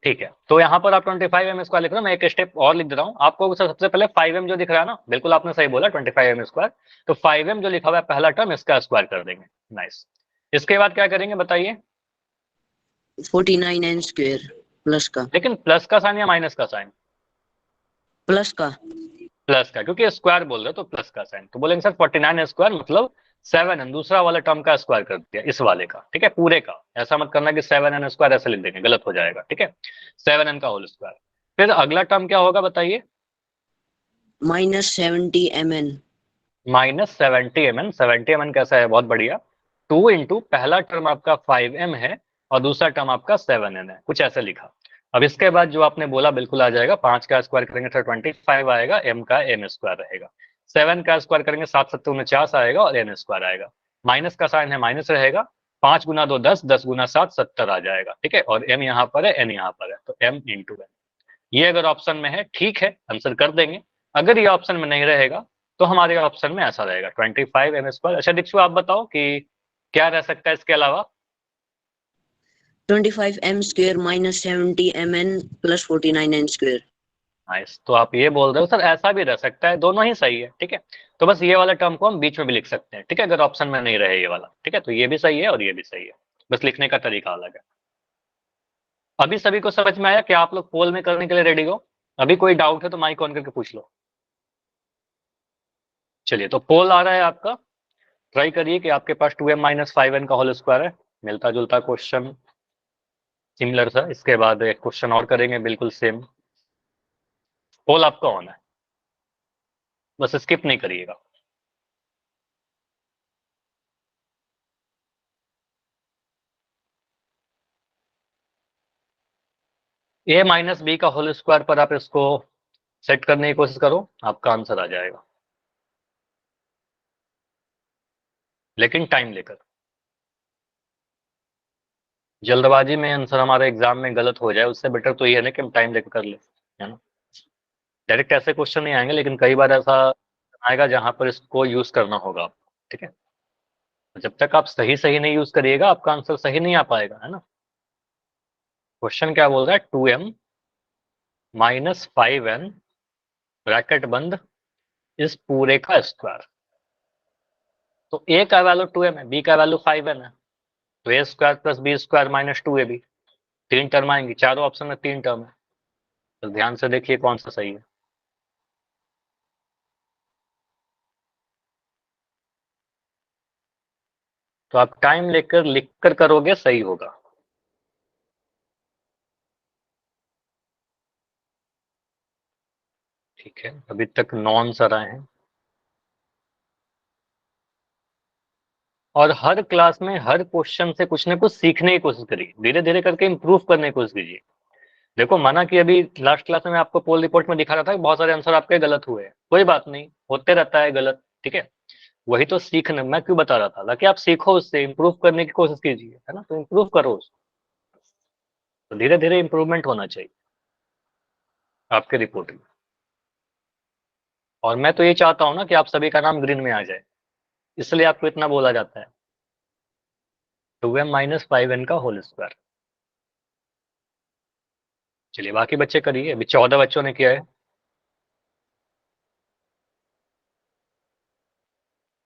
A: ठीक है। तो यहाँ पर आप 25m स्क्वायर लिख रहे हो, मैं एक स्टेप और लिख दे रहा हूँ आपको, सबसे पहले 5m जो दिख रहा है ना, बिल्कुल आपने सही बोला 25m स्क्वायर, तो 5m जो लिखा हुआ है पहला टर्म, इसका स्क्वायर कर देंगे, नाइस। इसके बाद क्या करेंगे बताइए,
B: 49n square plus का,
A: लेकिन प्लस का साइन या माइनस का साइन,
B: प्लस का,
A: प्लस का, क्योंकि स्क्वायर बोल रहे हो तो प्लस का साइन, तो बोलेंगे सर 49 स्क्वायर मतलब 7n दूसरा वाला टर्म का स्क्वायर कर दिया इस वाले का, ठीक है, पूरे का, ऐसा मत करना कि 7n स्क्वायर ऐसे लिख देंगे, गलत हो जाएगा, ठीक है। 7n का होल स्क्वायर, फिर अगला टर्म क्या होगा बताइए,
B: minus 70mn,
A: -70 mm। 70 mm कैसा है, बहुत बढ़िया। 2 इंटू पहला टर्म आपका 5m है और दूसरा टर्म आपका 7n है, कुछ ऐसे लिखा। अब इसके बाद जो आपने बोला बिल्कुल आ जाएगा, 5 का स्क्वायर करेंगे तो 25 आएगा, m का n स्क्वायर रहेगा। 7 का स्क्वायर करेंगे 7 7 49 आएगा और n स्क्वायर आएगा। माइनस का साइन है, माइनस रहेगा। 5 गुना 2 10, 10 गुना 7 70 आ जाएगा, ठीक है। और m यहाँ पर है, n यहाँ पर है, तो m इंटू n। ये अगर ऑप्शन में है ठीक है, आंसर कर देंगे। अगर ये ऑप्शन में नहीं रहेगा तो हमारे ऑप्शन में ऐसा रहेगा 25 m स्क्वायर। अच्छा दीक्षु आप बताओ कि क्या रह सकता है इसके अलावा।
B: 25m square minus 70mn plus 49n square।
A: Nice, तो आप ये बोल रहे हो सर ऐसा भी रह सकता है, दोनों ही सही है, ठीक है। तो बस ये वाला टर्म को हम बीच में भी लिख सकते हैं, ठीक है, अगर ऑप्शन में नहीं रहे ये वाला, ठीक है। तो ये भी सही है और ये भी सही है, बस लिखने का तरीका अलग है। अभी सभी को समझ में आया? क्या आप लोग पोल में करने के लिए रेडी हो? अभी कोई डाउट है तो माइक ऑन करके पूछ लो। चलिए, तो पोल आ रहा है आपका, ट्राई करिए कि आपके पास 2m माइनस 5n का होल स्क्वायर है। मिलता जुलता क्वेश्चन, सिमिलर सा। इसके बाद एक क्वेश्चन और करेंगे बिल्कुल सेम। पोल आपका ऑन है, बस स्किप नहीं करिएगा। a माइनस बी का होल स्क्वायर पर आप इसको सेट करने की कोशिश करो, आपका आंसर आ जाएगा, लेकिन टाइम लेकर। जल्दबाजी में आंसर हमारे एग्जाम में गलत हो जाए, उससे बेटर तो ये है ना कि हम टाइम लेकर कर ले, है ना। डायरेक्ट ऐसे क्वेश्चन नहीं आएंगे, लेकिन कई बार ऐसा आएगा जहां पर इसको यूज करना होगा आपको, ठीक है। जब तक आप सही सही नहीं यूज करिएगा आपका आंसर सही नहीं आ पाएगा, है ना। क्वेश्चन क्या बोल रहा है, 2m माइनस 5n ब्रैकेट बंद इस पूरे का स्क्वायर। तो a का वैल्यू 2m है, b का वैल्यू 5n है, तो a square plus B square minus 2ab। तीन टर्म आएंगी, चारों ऑप्शन में तीन टर्म है, तो ध्यान से देखिए कौन सा सही है। तो आप टाइम लेकर लिखकर करोगे सही होगा। ठीक है, अभी तक नॉन सर आए हैं, और हर क्लास में हर क्वेश्चन से कुछ ना कुछ सीखने की कोशिश करिए, धीरे धीरे करके इंप्रूव करने की कोशिश कीजिए। देखो माना कि अभी लास्ट क्लास में मैं आपको पोल रिपोर्ट में दिखा रहा था कि बहुत सारे आंसर आपके गलत हुए हैं, कोई बात नहीं, होते रहता है गलत, ठीक है। वही तो सीखना मैं क्यों बता रहा था, ताकि आप सीखो, उससे इंप्रूव करने की कोशिश कीजिए, है ना। तो इंप्रूव करो उसको, तो धीरे धीरे इंप्रूवमेंट होना चाहिए आपके रिपोर्ट में। और मैं तो ये चाहता हूँ ना कि आप सभी का नाम ग्रीन में आ जाए, इसलिए आपको इतना बोला जाता है। 2m माइनस 5n का होल स्क्वायर। चलिए बाकी बच्चे करिए, अभी 14 बच्चों ने किया है,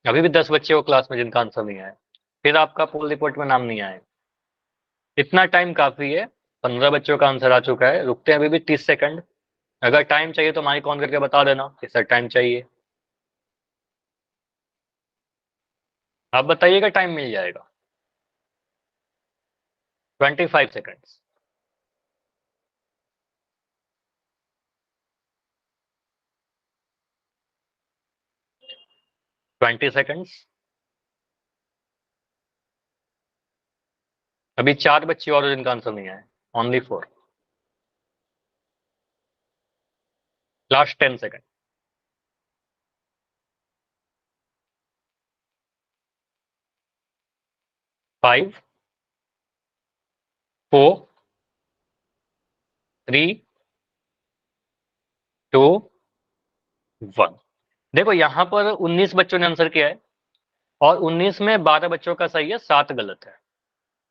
A: अभी भी 10 बच्चे हो क्लास में जिनका आंसर नहीं आया, फिर आपका पोल रिपोर्ट में नाम नहीं आया। इतना टाइम काफी है, 15 बच्चों का आंसर आ चुका है, रुकते हैं अभी भी 30 सेकंड। अगर टाइम चाहिए तो माइक ऑन करके बता देना कि सर टाइम चाहिए, आप बताइएगा, टाइम मिल जाएगा। 25 सेकंड्स। 20 सेकंड्स। अभी 4 बच्चे और जिनका आंसर नहीं आया, ओनली 4। Last 10 second. 5 4 3 2 1। देखो यहाँ पर 19 बच्चों ने आंसर किया है, और 19 में 12 बच्चों का सही है, 7 गलत है।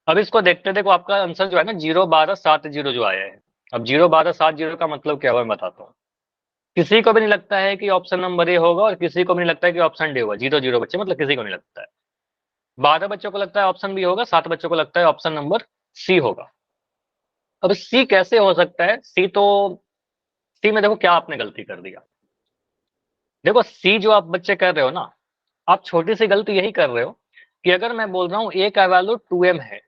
A: अब इसको देखते देखो, आपका आंसर जो है ना 0 12 7 0 जो आया है। अब 0 12 7 0 का मतलब क्या हुआ मैं बताता हूँ। किसी को भी नहीं लगता है कि ऑप्शन नंबर ए होगा, और किसी को भी नहीं लगता है कि ऑप्शन डी होगा। 0 0 बच्चे मतलब किसी को नहीं लगता है। 12 बच्चों को लगता है ऑप्शन बी होगा, 7 बच्चों को लगता है ऑप्शन नंबर सी होगा। अब सी कैसे हो सकता है? सी में देखो क्या आपने गलती कर दिया। देखो सी जो आप बच्चे कर रहे हो ना, आप छोटी सी गलती यही कर रहे हो कि अगर मैं बोल रहा हूँ ए का वैल्यू 2m है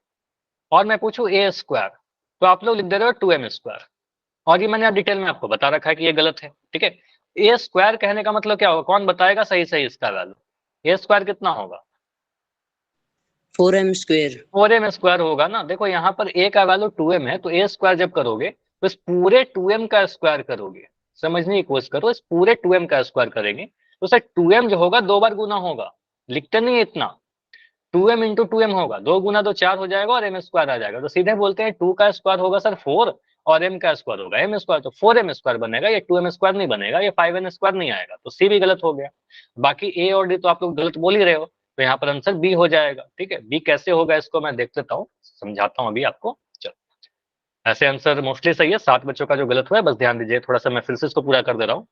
A: और मैं पूछूं ए स्क्वायर, तो आप लोग लिख दे रहे हो 2m स्क्वायर, और ये मैंने डिटेल में आपको बता रखा है कि ये गलत है, ठीक है। ए स्क्वायर कहने का मतलब क्या होगा, कौन बताएगा सही सही इसका वैल्यू? ए स्क्वायर कितना होगा?
B: 4m square.
A: 4m स्क्वायर होगा ना। देखो यहाँ पर ए का वैल्यू 2m है, तो ए स्क्वायर जब करोगे तो इस पूरे 2m का स्क्वायर करोगे। समझने की कोशिश करो, इस पूरे 2m का स्क्वायर करेंगे तो सर 2m जो होगा 2 बार गुना होगा। लिखते नहीं है इतना, 2m इंटू 2m होगा, 2 गुना 2 4 हो जाएगा और m स्क्वायर आ जाएगा। तो सीधे बोलते हैं 2 का स्क्वायर होगा सर 4 और m का स्क्वायर होगा m स्क्वायर, तो 4m स्क्वायर बनेगा, ये 2m स्क्वायर नहीं बनेगा, ये 5n स्क्वायर नहीं आएगा। तो सी भी गलत हो गया। बाकी ए और डी तो आप लोग गलत बोल ही रहे हो, तो यहाँ पर आंसर बी हो जाएगा। ठीक है, बी कैसे होगा इसको मैं देख लेता हूँ, समझाता हूँ अभी आपको। चलो, ऐसे आंसर मोस्टली सही है, 7 बच्चों का जो गलत हुआ है बस ध्यान दीजिए थोड़ा सा, मैं फिर से इसको पूरा कर दे रहा हूँ।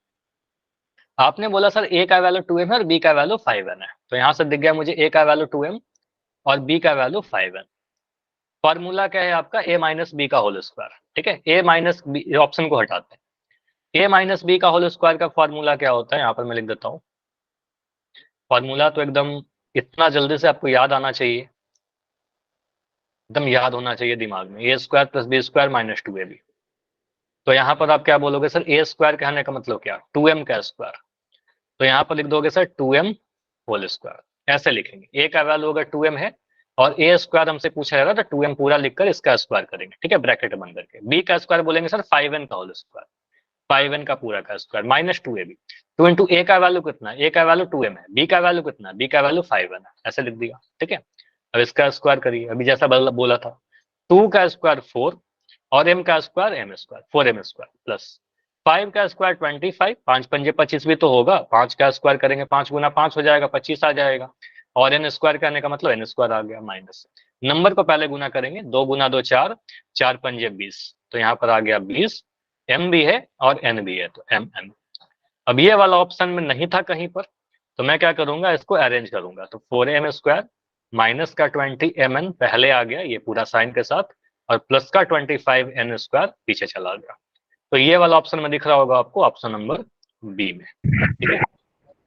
A: आपने बोला सर ए का वैल्यू 2m है और बी का वैल्यू 5n है, तो यहाँ से दिख गया मुझे ए का वैल्यू 2m और बी का वैल्यू 5n। फॉर्मूला क्या है आपका, ए माइनस बी का होल स्क्वायर। ठीक है, ए माइनस बी, ऑप्शन को हटाते हैं, ए माइनस बी का होल स्क्वायर का फॉर्मूला क्या होता है, यहाँ पर मैं लिख देता हूँ। फॉर्मूला तो एकदम इतना जल्दी से आपको याद आना चाहिए, एकदम याद होना चाहिए दिमाग में, A square plus B square minus 2ab। तो यहाँ पर आप क्या बोलोगे सर, ए स्क्वायर कहने का मतलब क्या, 2m का स्क्वायर। तो यहाँ पर लिख दोगे सर 2m होल स्क्वायर, ऐसे लिखेंगे। ए का वैल्यू अगर 2m है और ए स्क्वायर हमसे पूछा जा रहा है तो 2m पूरा लिखकर इसका स्क्वायर करेंगे। ठीक है, ब्रैकेट बंद करके। बी का स्क्वायर बोलेंगे सर 5n का होल स्क्वायर, 5n का पूरा का स्क्वायर माइनस 2ab। 2 इंटू ए का वैल्यू कितना, ए का वैल्यू 2m है, बी का वैल्यू कितना, बी का वैल्यू 5n है, ऐसे लिख दिया। ठीक है, अब इसका स्क्वायर करिए, अभी जैसा बोला था, 2 का स्क्वायर 4 और m का square m square 4m square plus 5 का स्क्वायर 25, 5 पंजे 25 भी तो होगा, 5 का स्क्वायर करेंगे 5 गुना 5 हो जाएगा, 25 आ जाएगा, और n स्क्वायर करने का मतलब n स्क्वायर आ गया माइनस। नंबर को पहले गुना करेंगे, 2 गुना 2 4, 4 पंजे 20, तो यहाँ पर आ गया 20। m भी है और n भी है, तो m। अब ये वाला ऑप्शन में नहीं था कहीं पर, तो मैं क्या करूंगा, इसको अरेंज करूंगा। तो 4m स्क्वायर माइनस का 20mn पहले आ गया ये पूरा साइन के साथ, और प्लस का 25n स्क्वायर पीछे चला गया। तो ये वाला ऑप्शन में दिख रहा होगा आपको, ऑप्शन नंबर बी में। ठीक है,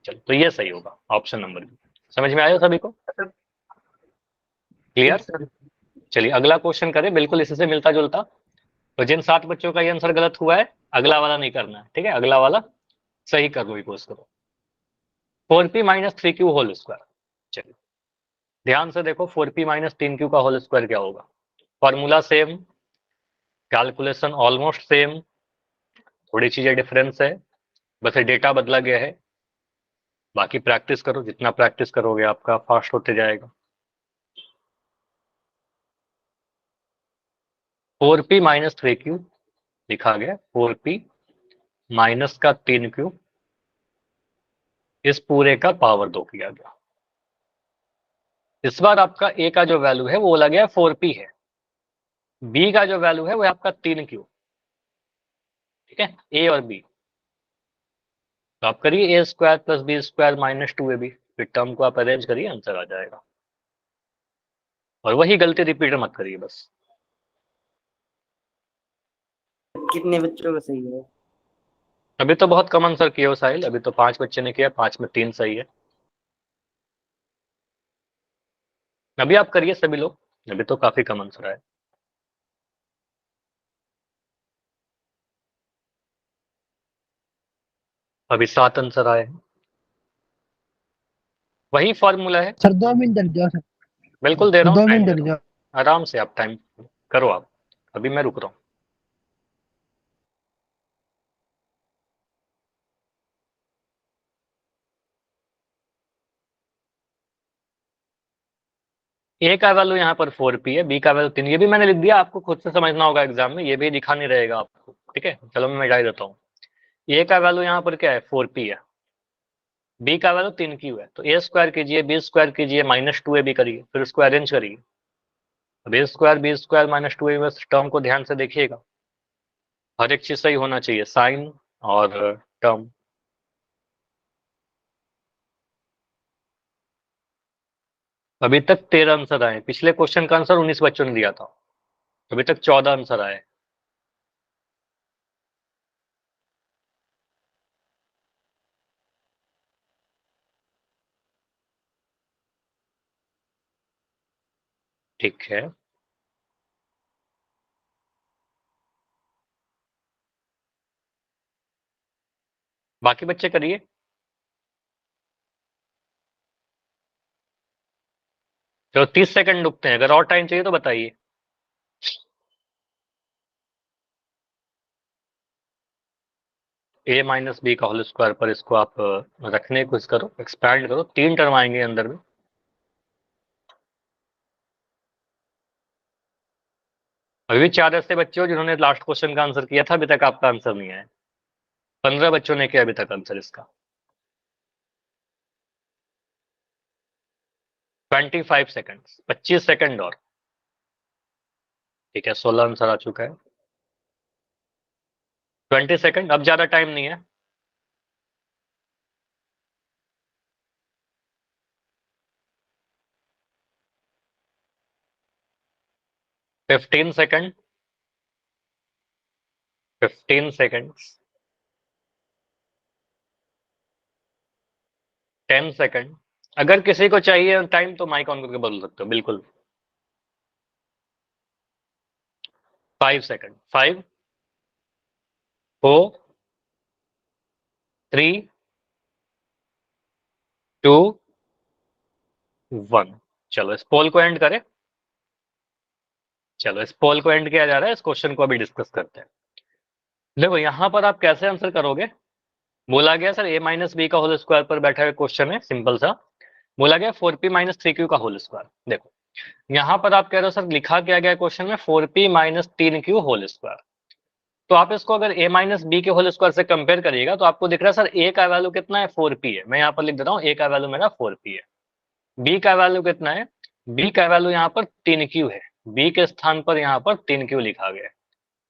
A: चलो तो ये सही होगा, ऑप्शन नंबर बी। समझ में आया सभी को, क्लियर? चलिए अगला क्वेश्चन करें, बिल्कुल इसी से मिलता जुलता। तो जिन 7 बच्चों का ये आंसर गलत हुआ है, अगला वाला नहीं करना है। ठीक है, अगला वाला सही करो ही कोशिश करो। 4p minus 3q whole square. चलिए ध्यान से देखो, 4p माइनस 3q का होल स्क्वायर क्या होगा। Formula same, calculation almost same, थोड़ी चीजें डिफरेंस है, बस डेटा बदला गया है। बाकी प्रैक्टिस करो, जितना प्रैक्टिस करोगे आपका फास्ट होते जाएगा। 4p माइनस 3q लिखा गया, 4p माइनस का 3q, इस पूरे का पावर 2 किया गया। इस बार आपका a का जो वैल्यू है वो बोला गया 4p है, b का जो वैल्यू है वो आपका 3q। ठीक है, a और b, तो आप करिए A square plus B square minus 2ab, फिर टर्म को आप अरेंज करिए, आंसर आ जाएगा। और वही गलती रिपीट मत करिए बस।
D: कितने बच्चों का सही है?
A: अभी तो बहुत कम आंसर किए हो साहिल, अभी तो 5 बच्चे ने किया, 5 में 3 सही है। अभी आप करिए सभी लोग, अभी तो काफी कम आंसर आए। अभी 7 आंसर आए हैं, वही फॉर्मूला है।
C: सर 2 मिनट रुक जाओ सर।
A: बिल्कुल दे रहा हूँ,
C: दो
A: टाइम
C: मिनट
A: दे
C: रुक
A: रहा हूँ,
C: जाओ।
A: आराम से आप टाइम करो आप, अभी मैं रुक रहा हूँ। ए का वैल्यू यहाँ पर 4p है, बी का वैल्यू 3, ये भी मैंने लिख दिया, आपको खुद से समझना होगा एग्जाम में, ये भी दिखा नहीं रहेगा आपको। ठीक है, चलो मैं मिटा देता हूँ। ए का वैल्यू यहाँ पर क्या है, 4p है, बी का वैल्यू 3q है, तो ए स्क्वायर कीजिए बी स्क्वायर कीजिए माइनस 2ab करिए, फिर उसको अरेंज करिए। अब A square B square minus 2ab, बस टर्म को ध्यान से देखिएगा, हर एक चीज सही होना चाहिए, साइन और टर्म। अभी तक 13 आंसर आए, पिछले क्वेश्चन का आंसर 19 बच्चों ने दिया था, अभी तक 14 आंसर आए। ठीक है, बाकी बच्चे करिए। तो 30 सेकंड रुकते हैं, अगर और टाइम चाहिए तो बताइए। ए माइनस बी का होल स्क्वायर पर इसको आप रखने की कोशिश करो, एक्सपैंड करो, 3 टर्म आएंगे अंदर में। अभी भी 4 ऐसे बच्चे हो जिन्होंने लास्ट क्वेश्चन का आंसर किया था, अभी तक आपका आंसर नहीं आया। 15 बच्चों ने किया अभी तक आंसर इसका। 25 सेकंड, 25 सेकंड और। ठीक है, 16 आंसर आ चुका है। 20 सेकंड, अब ज्यादा टाइम नहीं है। 15 सेकंड, 15 सेकंड्स, 10 सेकंड। अगर किसी को चाहिए टाइम तो माइक ऑन करके बोल सकते हो, बिल्कुल। 5 सेकंड, 5, 4, 3, 2, 1। चलो इस पोल को एंड करें। चलो इस पोल को एंड किया जा रहा है, इस क्वेश्चन को अभी डिस्कस करते हैं। देखो यहाँ पर आप कैसे आंसर करोगे। बोला गया सर ए माइनस बी का होल स्क्वायर पर बैठा हुआ क्वेश्चन है, सिंपल सा। बोला गया 4p माइनस 3q का होल स्क्वायर। देखो यहाँ पर आप कह रहे हो सर लिखा क्या गया क्वेश्चन में 4p minus 3q whole square. तो आप इसको अगर a माइनस बी के होल स्क्वायर से कंपेयर करिएगा तो आपको दिख रहा है सर a का वैल्यू कितना है 4p है। मैं यहाँ पर लिख देता हूँ a का वैल्यू मेरा 4p है। b का वैल्यू कितना है, b का वैल्यू यहाँ पर 3q है। b के स्थान पर यहाँ पर 3q लिखा गया है।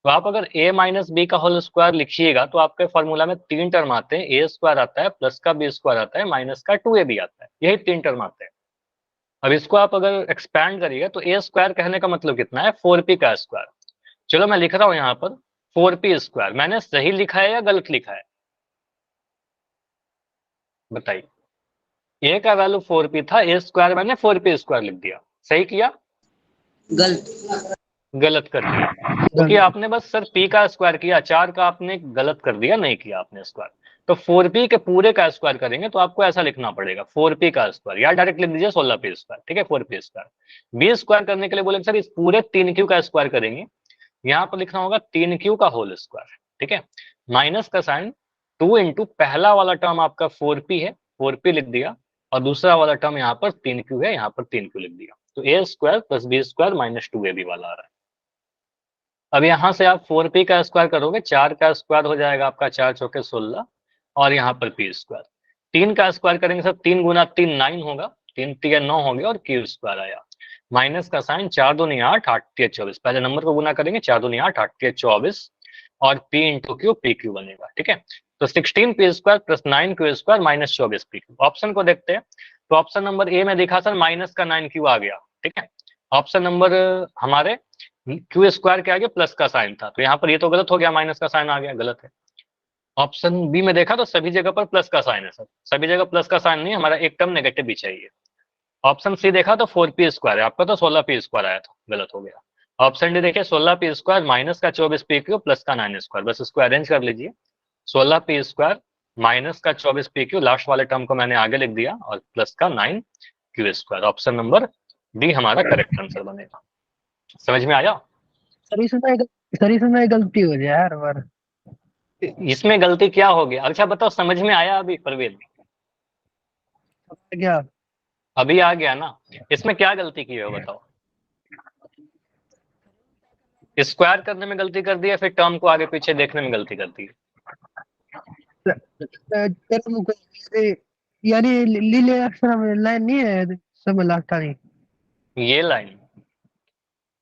A: तो आप अगर a माइनस बी का होल स्क्वायर लिखिएगा तो आपके फॉर्मूला में 3 टर्म आते हैं, a स्क्वायर आता है, प्लस का b स्क्वायर आता है, माइनस का 2ab आता है, यही 3 टर्म आते हैं। अब इसको आप अगर एक्सपैंड करिएगा तो a स्क्वायर कहने का मतलब कितना है 4p का स्क्वायर। चलो मैं लिख रहा हूं यहाँ पर 4p स्क्वायर। मैंने सही लिखा है या गलत लिखा है बताइए। a का वैल्यू 4p था, a स्क्वायर मैंने 4p स्क्वायर लिख दिया, सही किया
B: गलत।
A: गलत कर दिया? क्योंकि आपने बस सर p का स्क्वायर किया, 4 का आपने गलत कर दिया, नहीं किया आपने स्क्वायर। तो 4p के पूरे का स्क्वायर करेंगे तो आपको ऐसा लिखना पड़ेगा 4p का स्क्वायर, या डायरेक्ट लिख दीजिए 16p स्क्वायर। ठीक है, 4p स्क्वायर। b स्क्वायर करने के लिए बोले सर इस पूरे 3q का स्क्वायर करेंगे, यहाँ पर लिखना होगा 3q का होल स्क्वायर। ठीक है, माइनस का साइन 2 इंटू पहला वाला टर्म आपका 4p है, 4p लिख दिया, और दूसरा वाला टर्म यहाँ पर 3q है, यहाँ पर 3q लिख दिया। तो a square plus b square minus 2ab वाला आ रहा है। अब यहाँ से आप 4p का स्क्वायर करोगे, 4 का स्क्वायर हो जाएगा आपका 4 चौके 16, और यहाँ पर p स्क्वायर। 3 का स्क्वायर करेंगे सर 3 गुना 3 9 होगा, 3 3 9 हो गया, और q स्क्वायर आया। माइनस का साइन 4 दूनी 8, 8 3 24, पहले नंबर को गुना करेंगे, 4 दूनी 8, 8 3 24, और p into Q P Q बनेगा। ठीक है, तो 16p square plus 9q square minus 24p Q. Option को देखते हैं, तो ऑप्शन नंबर ए में देखा सर माइनस का 9q आ गया। ठीक है, ऑप्शन नंबर हमारे क्यू स्क्वायर के आगे प्लस का साइन था, तो यहाँ पर ये तो गलत हो गया, माइनस का साइन आ गया, गलत है। ऑप्शन बी में देखा तो सभी जगह पर प्लस का साइन है सर, सभी जगह प्लस का साइन नहीं, हमारा एक टर्म नेगेटिव भी चाहिए। ऑप्शन सी देखा तो 4p स्क्वायर है, आपका तो 16p स्क्वायर आया था, गलत हो गया। ऑप्शन डी देखिए 16p स्क्वायर माइनस का 24p क्यू प्लस का 9 स्क्वायर, बस इसको अरेंज कर लीजिए। 16p स्क्वायर माइनस का 24p क्यू, लास्ट वाले टर्म को मैंने आगे लिख दिया, और प्लस का 9q square. Option number D हमारा करेक्ट आंसर बनेगा। समझ में आया?
C: सर इसमें गलती हो जाए हर बार।
A: इसमें गलती क्या हो गया? अच्छा बताओ, समझ में आया अभी परवेज?
C: क्या
A: अभी आ गया ना? इसमें क्या गलती की है बताओ? स्क्वायर करने में गलती कर दी है, फिर टर्म को आगे पीछे देखने में गलती कर दी है।
C: term को यानी लीले अक्षर में लाइन नहीं है, सब लगता नहीं।
A: ये लाइन,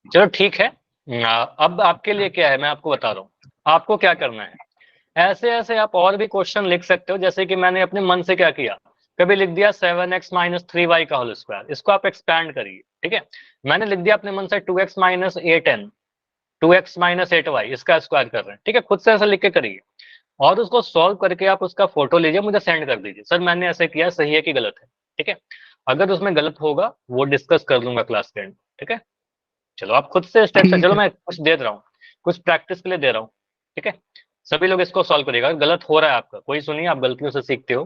A: चलो ठीक है। अब आपके लिए क्या है मैं आपको बता रहा हूँ, आपको क्या करना है। ऐसे ऐसे आप और भी क्वेश्चन लिख सकते हो, जैसे कि मैंने अपने मन से क्या किया, कभी लिख दिया 7x माइनस 3y का होल स्क्वायर, इसको आप एक्सपैंड करिए। ठीक है, मैंने लिख दिया अपने मन से 2x minus 8n, 2x minus 8y, इसका स्क्वायर कर रहे हैं। ठीक है, खुद से ऐसा लिख के करिए, और उसको सॉल्व करके आप उसका फोटो लीजिए, मुझे सेंड कर दीजिए, सर मैंने ऐसे किया, सही है कि गलत है। ठीक है, अगर उसमें गलत होगा वो डिस्कस कर लूंगा क्लास के एंड। ठीक है, चलो आप खुद से स्टेप से
C: ठीक
A: चलो,
C: है।
A: मैं कुछ दे रहा हूँ, कुछ प्रैक्टिस के लिए दे रहा हूँ। ठीक है, सभी लोग इसको सॉल्व करिएगा। गलत हो रहा है आपका, कोई सुनिए, आप गलतियों से सीखते हो।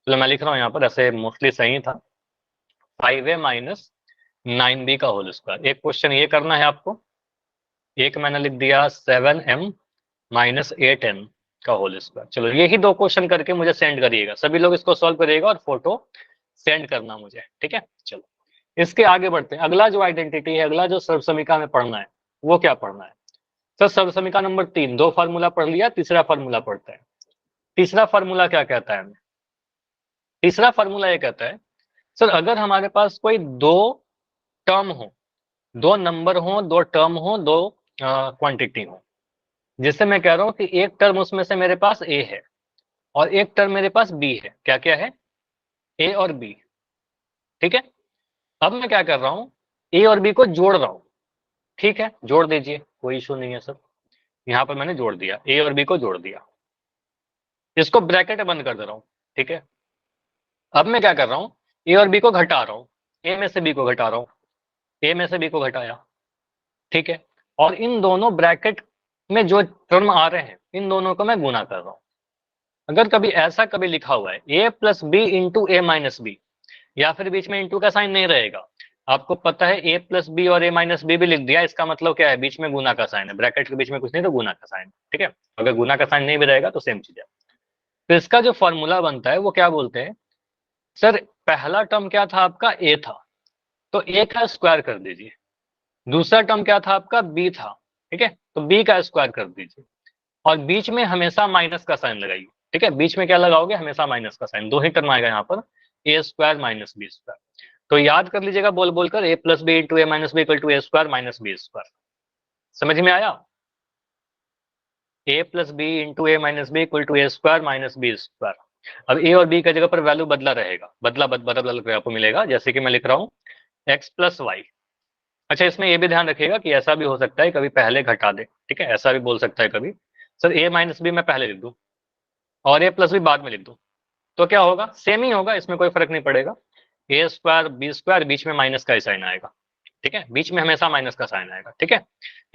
A: चलो मैं लिख रहा हूँ यहाँ पर, ऐसे मोस्टली सही था, 5a माइनस 9b का होल स्क्वायर। एक क्वेश्चन ये करना है आपको, एक मैंने लिख दिया 7m माइनस 8n का होल स्क्वायर। चलो यही दो क्वेश्चन करके मुझे सेंड करिएगा, सभी लोग इसको सॉल्व करिएगा और फोटो सेंड करना मुझे, ठीक है। चलो इसके आगे बढ़ते हैं। अगला जो आइडेंटिटी है, अगला जो सर्वसमीका में पढ़ना है, वो क्या पढ़ना है सर? सर्वसमीका नंबर 3, दो फार्मूला पढ़ लिया, तीसरा फार्मूला पढ़ते हैं। तीसरा फार्मूला क्या कहता है हमें? तीसरा फार्मूला ये कहता है सर, अगर हमारे पास कोई दो टर्म हो, दो नंबर हो, दो टर्म हो, दो क्वांटिटी हो, जिससे मैं कह रहा हूं कि एक टर्म उसमें से मेरे पास ए है और एक टर्म मेरे पास बी है। क्या क्या है? ए और बी, ठीक है। अब मैं क्या कर रहा हूं, ए और बी को जोड़ रहा हूं, ठीक है, जोड़ दीजिए, कोई इशू नहीं है सर। यहां पर मैंने जोड़ दिया, ए और बी को जोड़ दिया, इसको ब्रैकेट बंद कर दे रहा हूं, ठीक है। अब मैं क्या कर रहा हूं, ए और बी को घटा रहा हूं, ए में से बी को घटा रहा हूं, ए में से बी को घटाया, ठीक है। और इन दोनों ब्रैकेट में जो टर्म आ रहे हैं, इन दोनों को मैं गुना कर रहा हूं। अगर कभी ऐसा कभी लिखा हुआ है A plus B into A minus B, या फिर बीच में इंटू का साइन नहीं रहेगा, आपको पता है ए प्लस बी और ए माइनस बी भी लिख दिया, इसका मतलब क्या है? बीच में गुना का साइन है, ब्रैकेट के बीच में कुछ नहीं तो गुना का साइन, ठीक है। अगर गुना का साइन नहीं भी रहेगा तो सेम चीज है। तो इसका जो फॉर्मूला बनता है वो क्या बोलते हैं सर? पहला टर्म क्या था आपका? ए था, तो ए का स्क्वायर कर दीजिए। दूसरा टर्म क्या था आपका? बी था, ठीक है, तो बी का स्क्वायर कर दीजिए। और बीच में हमेशा माइनस का साइन लगाइए, ठीक है। बीच में क्या लगाओगे? हमेशा माइनस का साइन। दो ही टर्म आएगा यहाँ पर, A square minus B square. तो याद कर लीजिएगा बोल बोलकर, A plus B into A minus B equal to A square minus B square. समझ में आया? A plus B into A minus B equal to A square minus B square. अब ए और बी का जगह पर वैल्यू बदला रहेगा, बदला आपको मिलेगा। जैसे कि मैं लिख रहा हूँ एक्स प्लस वाई। अच्छा, इसमें ये भी ध्यान रखिएगा कि ऐसा भी हो सकता है कभी पहले घटा दे, ठीक है, ऐसा भी बोल सकता है कभी सर ए माइनस बी मैं पहले लिख दूं और ए प्लस बी बाद में लिख दूं, तो क्या होगा? सेम ही होगा, इसमें कोई फर्क नहीं पड़ेगा। ए स्क्वायर बी स्क्वायर, बीच में माइनस का ही साइन आएगा, ठीक है, बीच में हमेशा माइनस का साइन आएगा, ठीक है।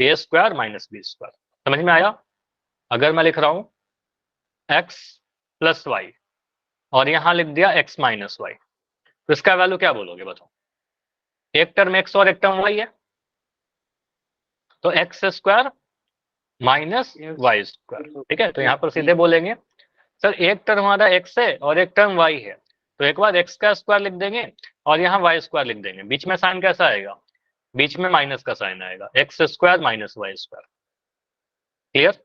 A: A square minus B square, समझ में आया? अगर मैं लिख रहा हूं एक्स प्लस वाई और यहां लिख दिया एक्स माइनस वाई, तो इसका वैल्यू क्या बोलोगे बताओ? एक टर्म एक्स और एक टर्म वाई है, तो x square minus Y square, ठीक है। तो यहाँ पर सीधे बोलेंगे सर एक टर्म हमारा एक्स है और एक टर्म वाई है, तो एक बार एक्स का स्क्वायर लिख देंगे और यहाँ वाई स्क्वायर लिख देंगे। बीच में साइन कैसा आएगा? बीच में माइनस का साइन आएगा, X square minus Y square. Clear?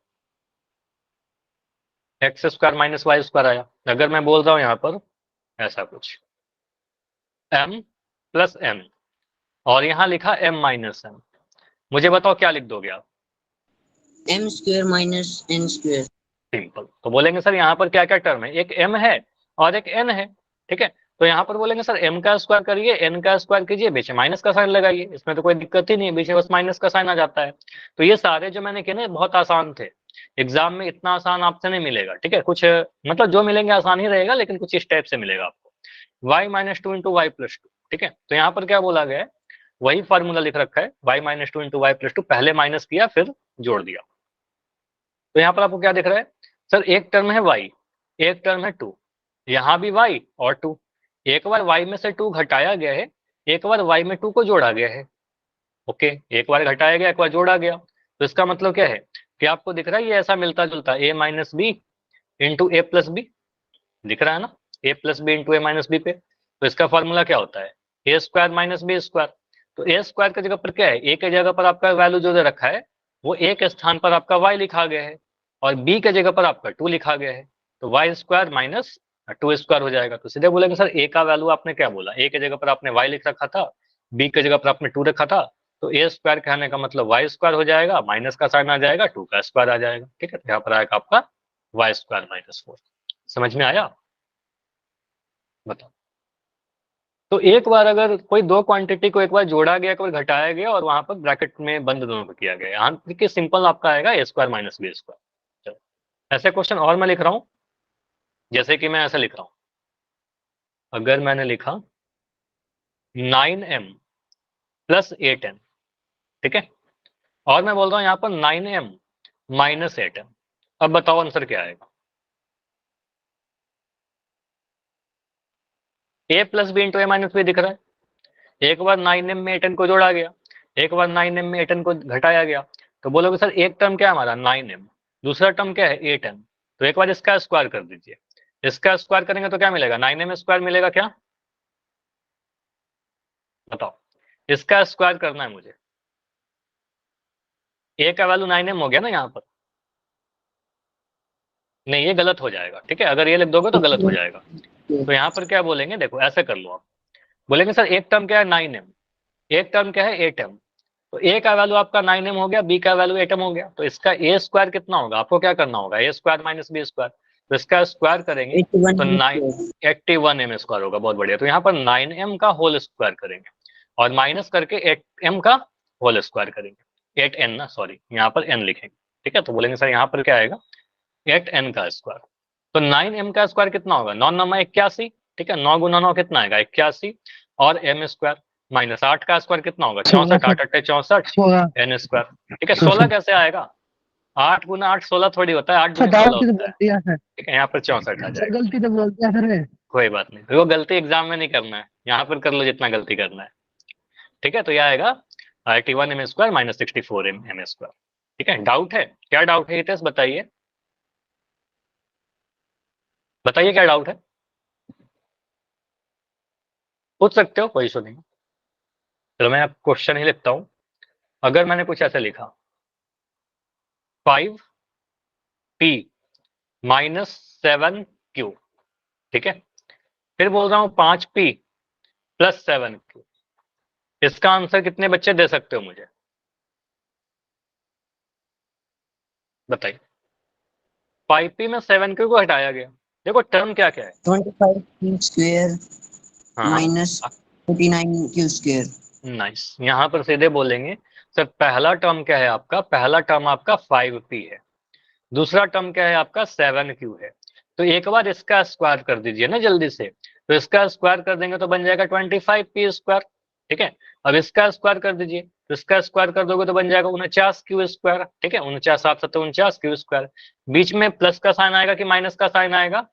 A: X square minus Y square आया। अगर मैं बोल रहा हूँ यहाँ पर ऐसा कुछ m प्लस एम और यहाँ लिखा m माइनस एम, मुझे बताओ क्या लिख दोगे आप?
B: m square minus n square.
A: Simple. तो बोलेंगे सर यहाँ पर क्या क्या टर्म है? एक m है और एक n है, ठीक है। तो यहाँ पर बोलेंगे सर m का स्क्वायर करिए, n का स्क्वायर कीजिए, बीच में माइनस का साइन लगाइए, इसमें तो कोई दिक्कत ही नहीं है, बीच में बस माइनस का साइन आ जाता है। तो ये सारे जो मैंने किए ना बहुत आसान थे, एग्जाम में इतना आसान आपसे नहीं मिलेगा, ठीक है। कुछ मतलब जो मिलेंगे आसान ही रहेगा, लेकिन कुछ इस टाइप से मिलेगा आपको। y minus two into Y plus two, ठीक है। तो यहाँ पर क्या बोला गया है, वही फॉर्मूला लिख रखा है, y minus two into Y plus two, पहले माइनस किया फिर जोड़ दिया। तो यहाँ पर आपको क्या दिख रहा है सर? एक टर्म है y, एक टर्म है 2, यहाँ भी y और 2, एक बार y में से 2 घटाया गया है, एक बार y में 2 को जोड़ा गया है। ओके, एक बार घटाया गया, एक बार जोड़ा गया, तो इसका मतलब क्या है कि आपको दिख रहा है ये ऐसा मिलता जुलता a minus B into A plus B, दिख रहा है ना, a plus B into A minus B पे। तो इसका फॉर्मूला क्या होता है? A square minus B square. तो ए स्क्वायर की जगह पर क्या है? ए की जगह पर आपका वैल्यू जो दे रखा है वो ए के स्थान पर आपका y लिखा गया है और बी के जगह पर आपका 2 लिखा गया है, तो वाई स्क्वायर माइनस 2 स्क्वायर हो जाएगा। तो सीधे बोलेंगे सर ए का वैल्यू आपने क्या बोला? ए की जगह पर आपने y लिख रखा था, बी की जगह पर आपने 2 रखा था, तो ए स्क्वायर कहने का मतलब वाई स्क्वायर हो जाएगा, माइनस का साइन आ जाएगा, 2 का स्क्वायर आ जाएगा, ठीक है। यहाँ पर आएगा आपका वाई स्क्वायर माइनस 4। समझ में आया? बताओ। तो एक बार अगर कोई दो क्वांटिटी को एक बार जोड़ा गया, एक बार घटाया गया और वहां पर ब्रैकेट में बंद दोनों को किया गया, यहाँ देखिए सिंपल आपका आएगा ए स्क्वायर माइनस बी स्क्वायर। चलो ऐसे क्वेश्चन और मैं लिख रहा हूँ, जैसे कि मैं ऐसा लिख रहा हूँ, अगर मैंने लिखा 9m प्लस 8n, ठीक है, और मैं बोल रहा हूँ यहाँ पर 9m माइनस 8n, अब बताओ आंसर क्या आएगा। ए plus B into A minus B दिख रहा है। एक बार 9m में 8n को जोड़ा गया, एक बार 9m में 8n को घटाया गया। तो बोलोगे सर एक टर्म क्या है हमारा 9m, दूसरा टर्म क्या है 8n। तो एक बार इसका स्क्वायर कर दीजिए, इसका स्क्वायर करेंगे तो क्या मिलेगा 9m स्क्वायर मिलेगा क्या, बताओ। इसका स्क्वायर करना है मुझे। ए का वैल्यू 9m हो गया ना यहाँ पर, नहीं ये गलत हो जाएगा, ठीक है, अगर ये लिख दोगे तो गलत हो जाएगा। तो यहाँ पर क्या बोलेंगे, देखो ऐसे कर लो आप, बोलेंगे सर एक टर्म क्या है 9m, एक टर्म क्या है 8m। तो ए का वैल्यू आपका 9m हो गया, बी का वैल्यू 8m हो गया, तो इसका ए स्क्वायर कितना होगा, आपको क्या करना होगा ए स्क्वायर माइनस बी स्क्वायर। तो इसका स्क्वायर करेंगे तो 81m स्क्वायर होगा, बहुत बढ़िया। तो यहाँ पर 9m का होल स्क्वायर करेंगे और माइनस करके 8m का होल स्क्वायर करेंगे, 8n ना सॉरी, यहाँ पर n लिखेंगे, ठीक है। तो बोलेंगे सर यहाँ पर क्या आएगा 8n का स्क्वायर। तो 9m का स्क्वायर कितना होगा, 9 9 81, ठीक है, 9 गुना 9 कितना आएगा 81 और m स्क्वायर माइनस 8 का स्क्वायर कितना होगा 64, 8 8 64
C: 16
A: n स्क्वायर, ठीक है। 16 कैसे आएगा, 8 गुना 8 16 थोड़ी होता है, 8 गुना 16
C: गलती तो
A: होता
C: बोल
A: है,
C: दिया सर,
A: ठीक है। यहाँ पर 64 आ जाएगा,
C: गलती तो बोल दिया सर।
A: कोई बात नहीं, वो गलती एग्जाम में नहीं करना है, यहाँ पर कर लो जितना गलती करना है, ठीक है। तो यह आएगा 81m square minus 64m square, ठीक है। डाउट है, क्या डाउट है हितेश बताइए, बताइए क्या डाउट है, पूछ सकते हो, कोई इशू नहीं। चलो मैं क्वेश्चन ही लिखता हूं। अगर मैंने कुछ ऐसे लिखा 5p माइनस 7q, ठीक है, फिर बोल रहा हूं 5p प्लस 7q, इसका आंसर कितने बच्चे दे सकते हो मुझे, बताइए। 5p में 7q को हटाया गया, देखो टर्म क्या क्या है
B: 25q स्क्वायर
A: हाँ
B: माइनस 49q स्क्वायर।
A: नाइस, यहाँ पर सीधे बोलेंगे सर पहला टर्म क्या है आपका, पहला टर्म आपका 5p है, दूसरा टर्म क्या है आपका 7q है। तो एक बार इसका स्क्वायर कर दीजिए ना जल्दी से, तो इसका स्क्वायर कर देंगे तो बन जाएगा 25p स्क्वायर, ठीक है। अब इसका स्क्वायर कर दीजिए, तो इसका स्क्वायर कर दोगे तो बन जाएगा 49q स्क्वायर, ठीक है, 49 7 7 49q स्क्वायर। बीच में प्लस का साइन आएगा कि माइनस का साइन आएगा,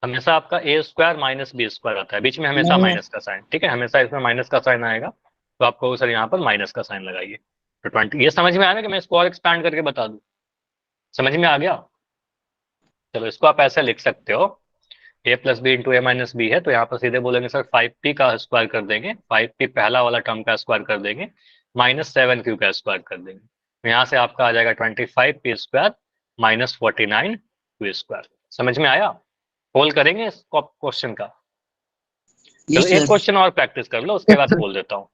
A: हमेशा आपका ए स्क्वायर माइनस बी स्क्वायर आता है, बीच में हमेशा माइनस का साइन, ठीक है, हमेशा इसमें माइनस का साइन आएगा। तो आपको सर यहाँ पर माइनस का साइन लगाइए। तो 20, ये समझ में आया ना कि मैं इसको और एक्सपैंड करके बता दूं, समझ में आ गया। चलो इसको आप ऐसे लिख सकते हो, ए plus B into A minus B है, तो यहाँ पर सीधे बोलेंगे सर 5p का स्क्वायर कर देंगे, 5p पहला वाला टर्म का स्क्वायर कर देंगे, माइनस 7q का स्क्वायर कर देंगे, तो यहाँ से आपका आ जाएगा 25p square minus 49q square. समझ में आया, पोल करेंगे इस क्वेश्चन का। चलो एक क्वेश्चन और प्रैक्टिस कर लो, उसके बाद पोल देता हूँ।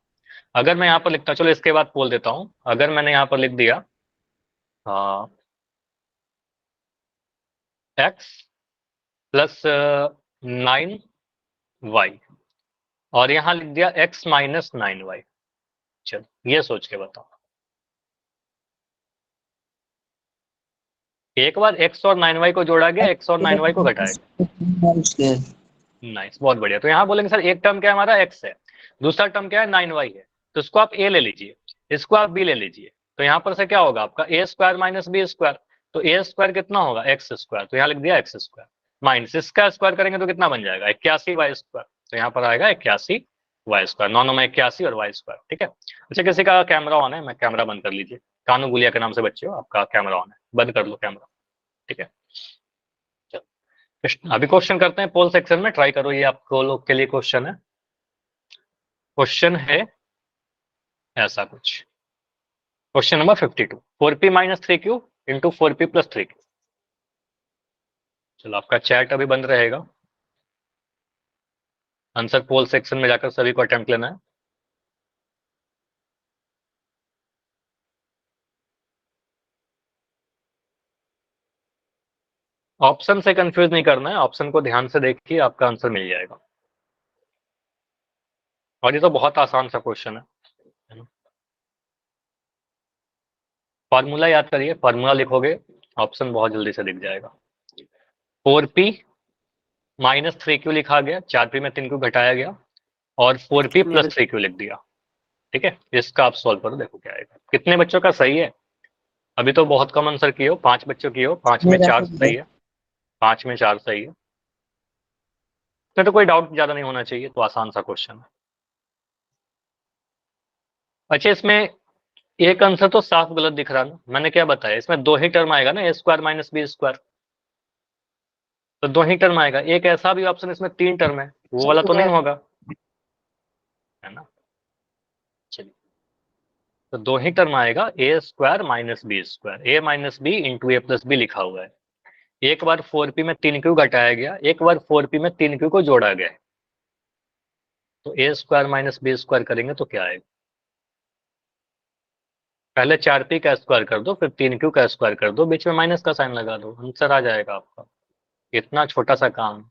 A: अगर मैं यहाँ पर लिखता हूँ, चलो इसके बाद पोल देता हूँ। अगर मैंने यहाँ पर लिख दिया x प्लस 9y और यहाँ लिख दिया x माइनस 9y, चलो ये सोच के बताओ। एक बार x और 9y को जोड़ा गया, x और 9y को घटाया गया, नाइस, बहुत बढ़िया। तो यहाँ बोलेंगे सर एक टर्म क्या है हमारा x है, दूसरा टर्म क्या है 9y है, तो इसको आप a ले लीजिए, इसको आप b ले लीजिए। तो यहाँ पर से क्या होगा आपका a square minus B square, तो a स्क्वायर कितना होगा x स्क्वायर, तो यहाँ लिख दिया x स्क्वायर माइनस इसका स्क्वायर करेंगे तो कितना बन जाएगा 81y स्क्वायर, तो यहाँ पर आएगा 81y स्क्वायर, 9 9 में 81 और y स्क्वायर, ठीक है। अच्छा किसी का कैमरा ऑन है, मैं कैमरा बंद कर लीजिए, कानू गुलिया के नाम से बच्चे हो, आपका कैमरा ऑन है, बंद कर लो कैमरा, ठीक है। अभी क्वेश्चन करते हैं पोल सेक्शन में, ट्राई करो, ये आपको लोग के लिए क्वेश्चन है। क्वेश्चन है ऐसा कुछ, question number 52, 4p minus 3q into 4p plus 3q। चलो आपका चैट अभी बंद रहेगा, आंसर पोल सेक्शन में जाकर सभी को अटेम्प्ट लेना है। ऑप्शन से कंफ्यूज नहीं करना है, ऑप्शन को ध्यान से देखिए, आपका आंसर मिल जाएगा। और ये तो बहुत आसान सा क्वेश्चन है, फॉर्मूला याद करिए, फॉर्मूला लिखोगे ऑप्शन बहुत जल्दी से दिख जाएगा। 4p माइनस 3q लिखा गया, 4p में 3q घटाया गया और 4p प्लस 3q लिख दिया, ठीक है। इसका आप सॉल्व करो, देखो क्या आएगा। कितने बच्चों का सही है, अभी तो बहुत कम आंसर किए हो, 5 बच्चों किए हो, 5 में
C: मेरा
A: 4
C: तो
A: सही है, 5 में 4 सही है। तो कोई डाउट ज्यादा नहीं होना चाहिए, तो आसान सा क्वेश्चन है। अच्छा, इसमें एक आंसर तो साफ गलत दिख रहा ना, मैंने क्या बताया, इसमें 2 ही टर्म आएगा ना, ए स्क्वायर माइनस बी स्क्वायर, तो 2 ही टर्म आएगा। एक ऐसा भी ऑप्शन इसमें 3 टर्म है, वो वाला तो नहीं होगा, है ना। चलिए, तो 2 ही टर्म आएगा, ए square minus B square, A minus B into A plus B लिखा हुआ है। एक बार 4p में 3q घटाया गया, एक बार 4p में 3q को जोड़ा गया, तो A square minus B square करेंगे तो क्या आएगा, पहले 4p का स्क्वायर कर दो, फिर 3q का स्क्वायर कर दो, बीच में माइनस का साइन लगा दो, आंसर आ जाएगा आपका। इतना छोटा सा काम,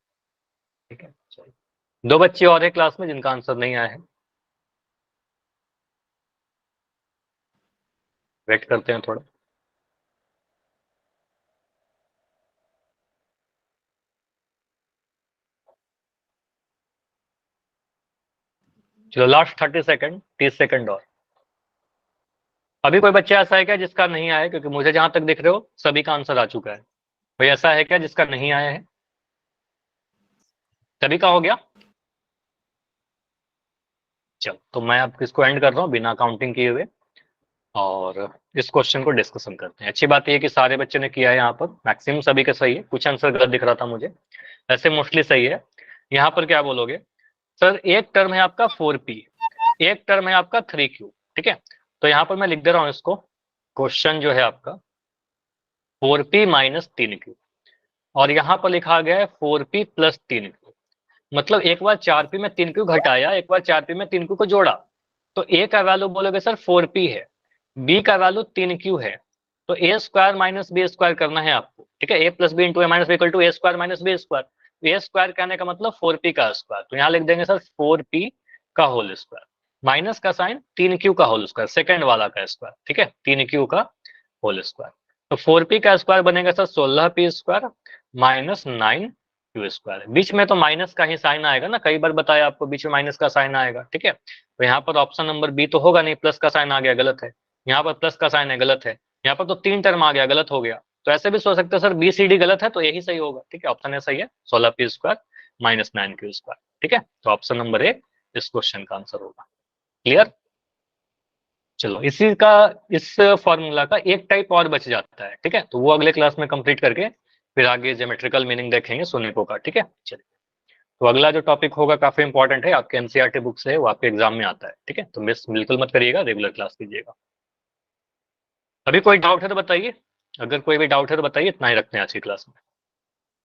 A: ठीक है। चलिए, 2 बच्चे और है क्लास में जिनका आंसर नहीं आया है, वेट करते हैं थोड़ा। चलो लास्ट 30 सेकंड, 30 सेकंड और। अभी कोई बच्चा ऐसा है क्या जिसका नहीं आया, क्योंकि मुझे जहां तक दिख रहे हो सभी का आंसर आ चुका है। कोई ऐसा है क्या जिसका नहीं आया है? सभी का हो गया? चलो, तो मैं अब इसको एंड कर रहा हूँ बिना काउंटिंग किए हुए, और इस क्वेश्चन को डिस्कशन करते हैं। अच्छी बात यह है कि सारे बच्चे ने किया है, यहाँ पर मैक्सिमम सभी का सही है, कुछ आंसर गलत दिख रहा था मुझे, ऐसे मोस्टली सही है। यहाँ पर क्या बोलोगे, सर एक टर्म है आपका 4p, एक टर्म है आपका 3q, ठीक है। तो यहाँ पर मैं लिख दे रहा हूँ इसको, क्वेश्चन जो है आपका 4p माइनस 3q, और यहाँ पर लिखा गया है 4p प्लस 3q। मतलब एक बार 4p में 3q घटाया, एक बार 4p में 3q को जोड़ा, तो a का वैल्यू बोलोगे सर 4p है, b का वैल्यू 3q है, तो A square minus B square करना है आपको, ठीक है। A plus B into A minus B equal to A square minus B square. A square कहने का मतलब 4p का स्क्वायर, तो यहाँ लिख देंगे सर 4p का होल स्क्वायर, माइनस का साइन 3q का होल स्क्वायर, सेकंड वाला का स्क्वायर, ठीक है, 3q का होल स्क्वायर। तो 4p का स्क्वायर बनेगा sir 16p square minus 9q square. बीच में तो माइनस का ही साइन आएगा ना, कई बार बताया आपको बीच में माइनस का साइन आएगा, ठीक है। तो यहाँ पर ऑप्शन नंबर बी तो होगा नहीं, प्लस का साइन आ गया, गलत है। यहाँ पर प्लस का साइन है, गलत है। यहाँ पर तो 3 टर्म आ गया, गलत हो गया। तो ऐसे भी सोच सकते हो सर बी सी डी गलत है, तो यही सही होगा, ठीक है। ऑप्शन ए सही है, 16p square minus 9q square, ठीक है। तो ऑप्शन नंबर ए इस क्वेश्चन का आंसर होगा। क्लियर? चलो, इसी का, इस फॉर्मूला का एक टाइप और बच जाता है, ठीक है, तो वो अगले क्लास में कंप्लीट करके फिर आगे ज्योमेट्रिकल मीनिंग देखेंगे सोनिको का, ठीक है। चलिए, तो अगला जो टॉपिक होगा काफी इंपॉर्टेंट है, आपके एनसीईआरटी बुक से है, वो आपके एग्जाम में आता है, ठीक है। तो मिस बिल्कुल मत करिएगा, रेगुलर क्लास कीजिएगा। अभी कोई डाउट है तो बताइए, अगर कोई भी डाउट है तो बताइए, इतना ही रखते हैं आज की क्लास में।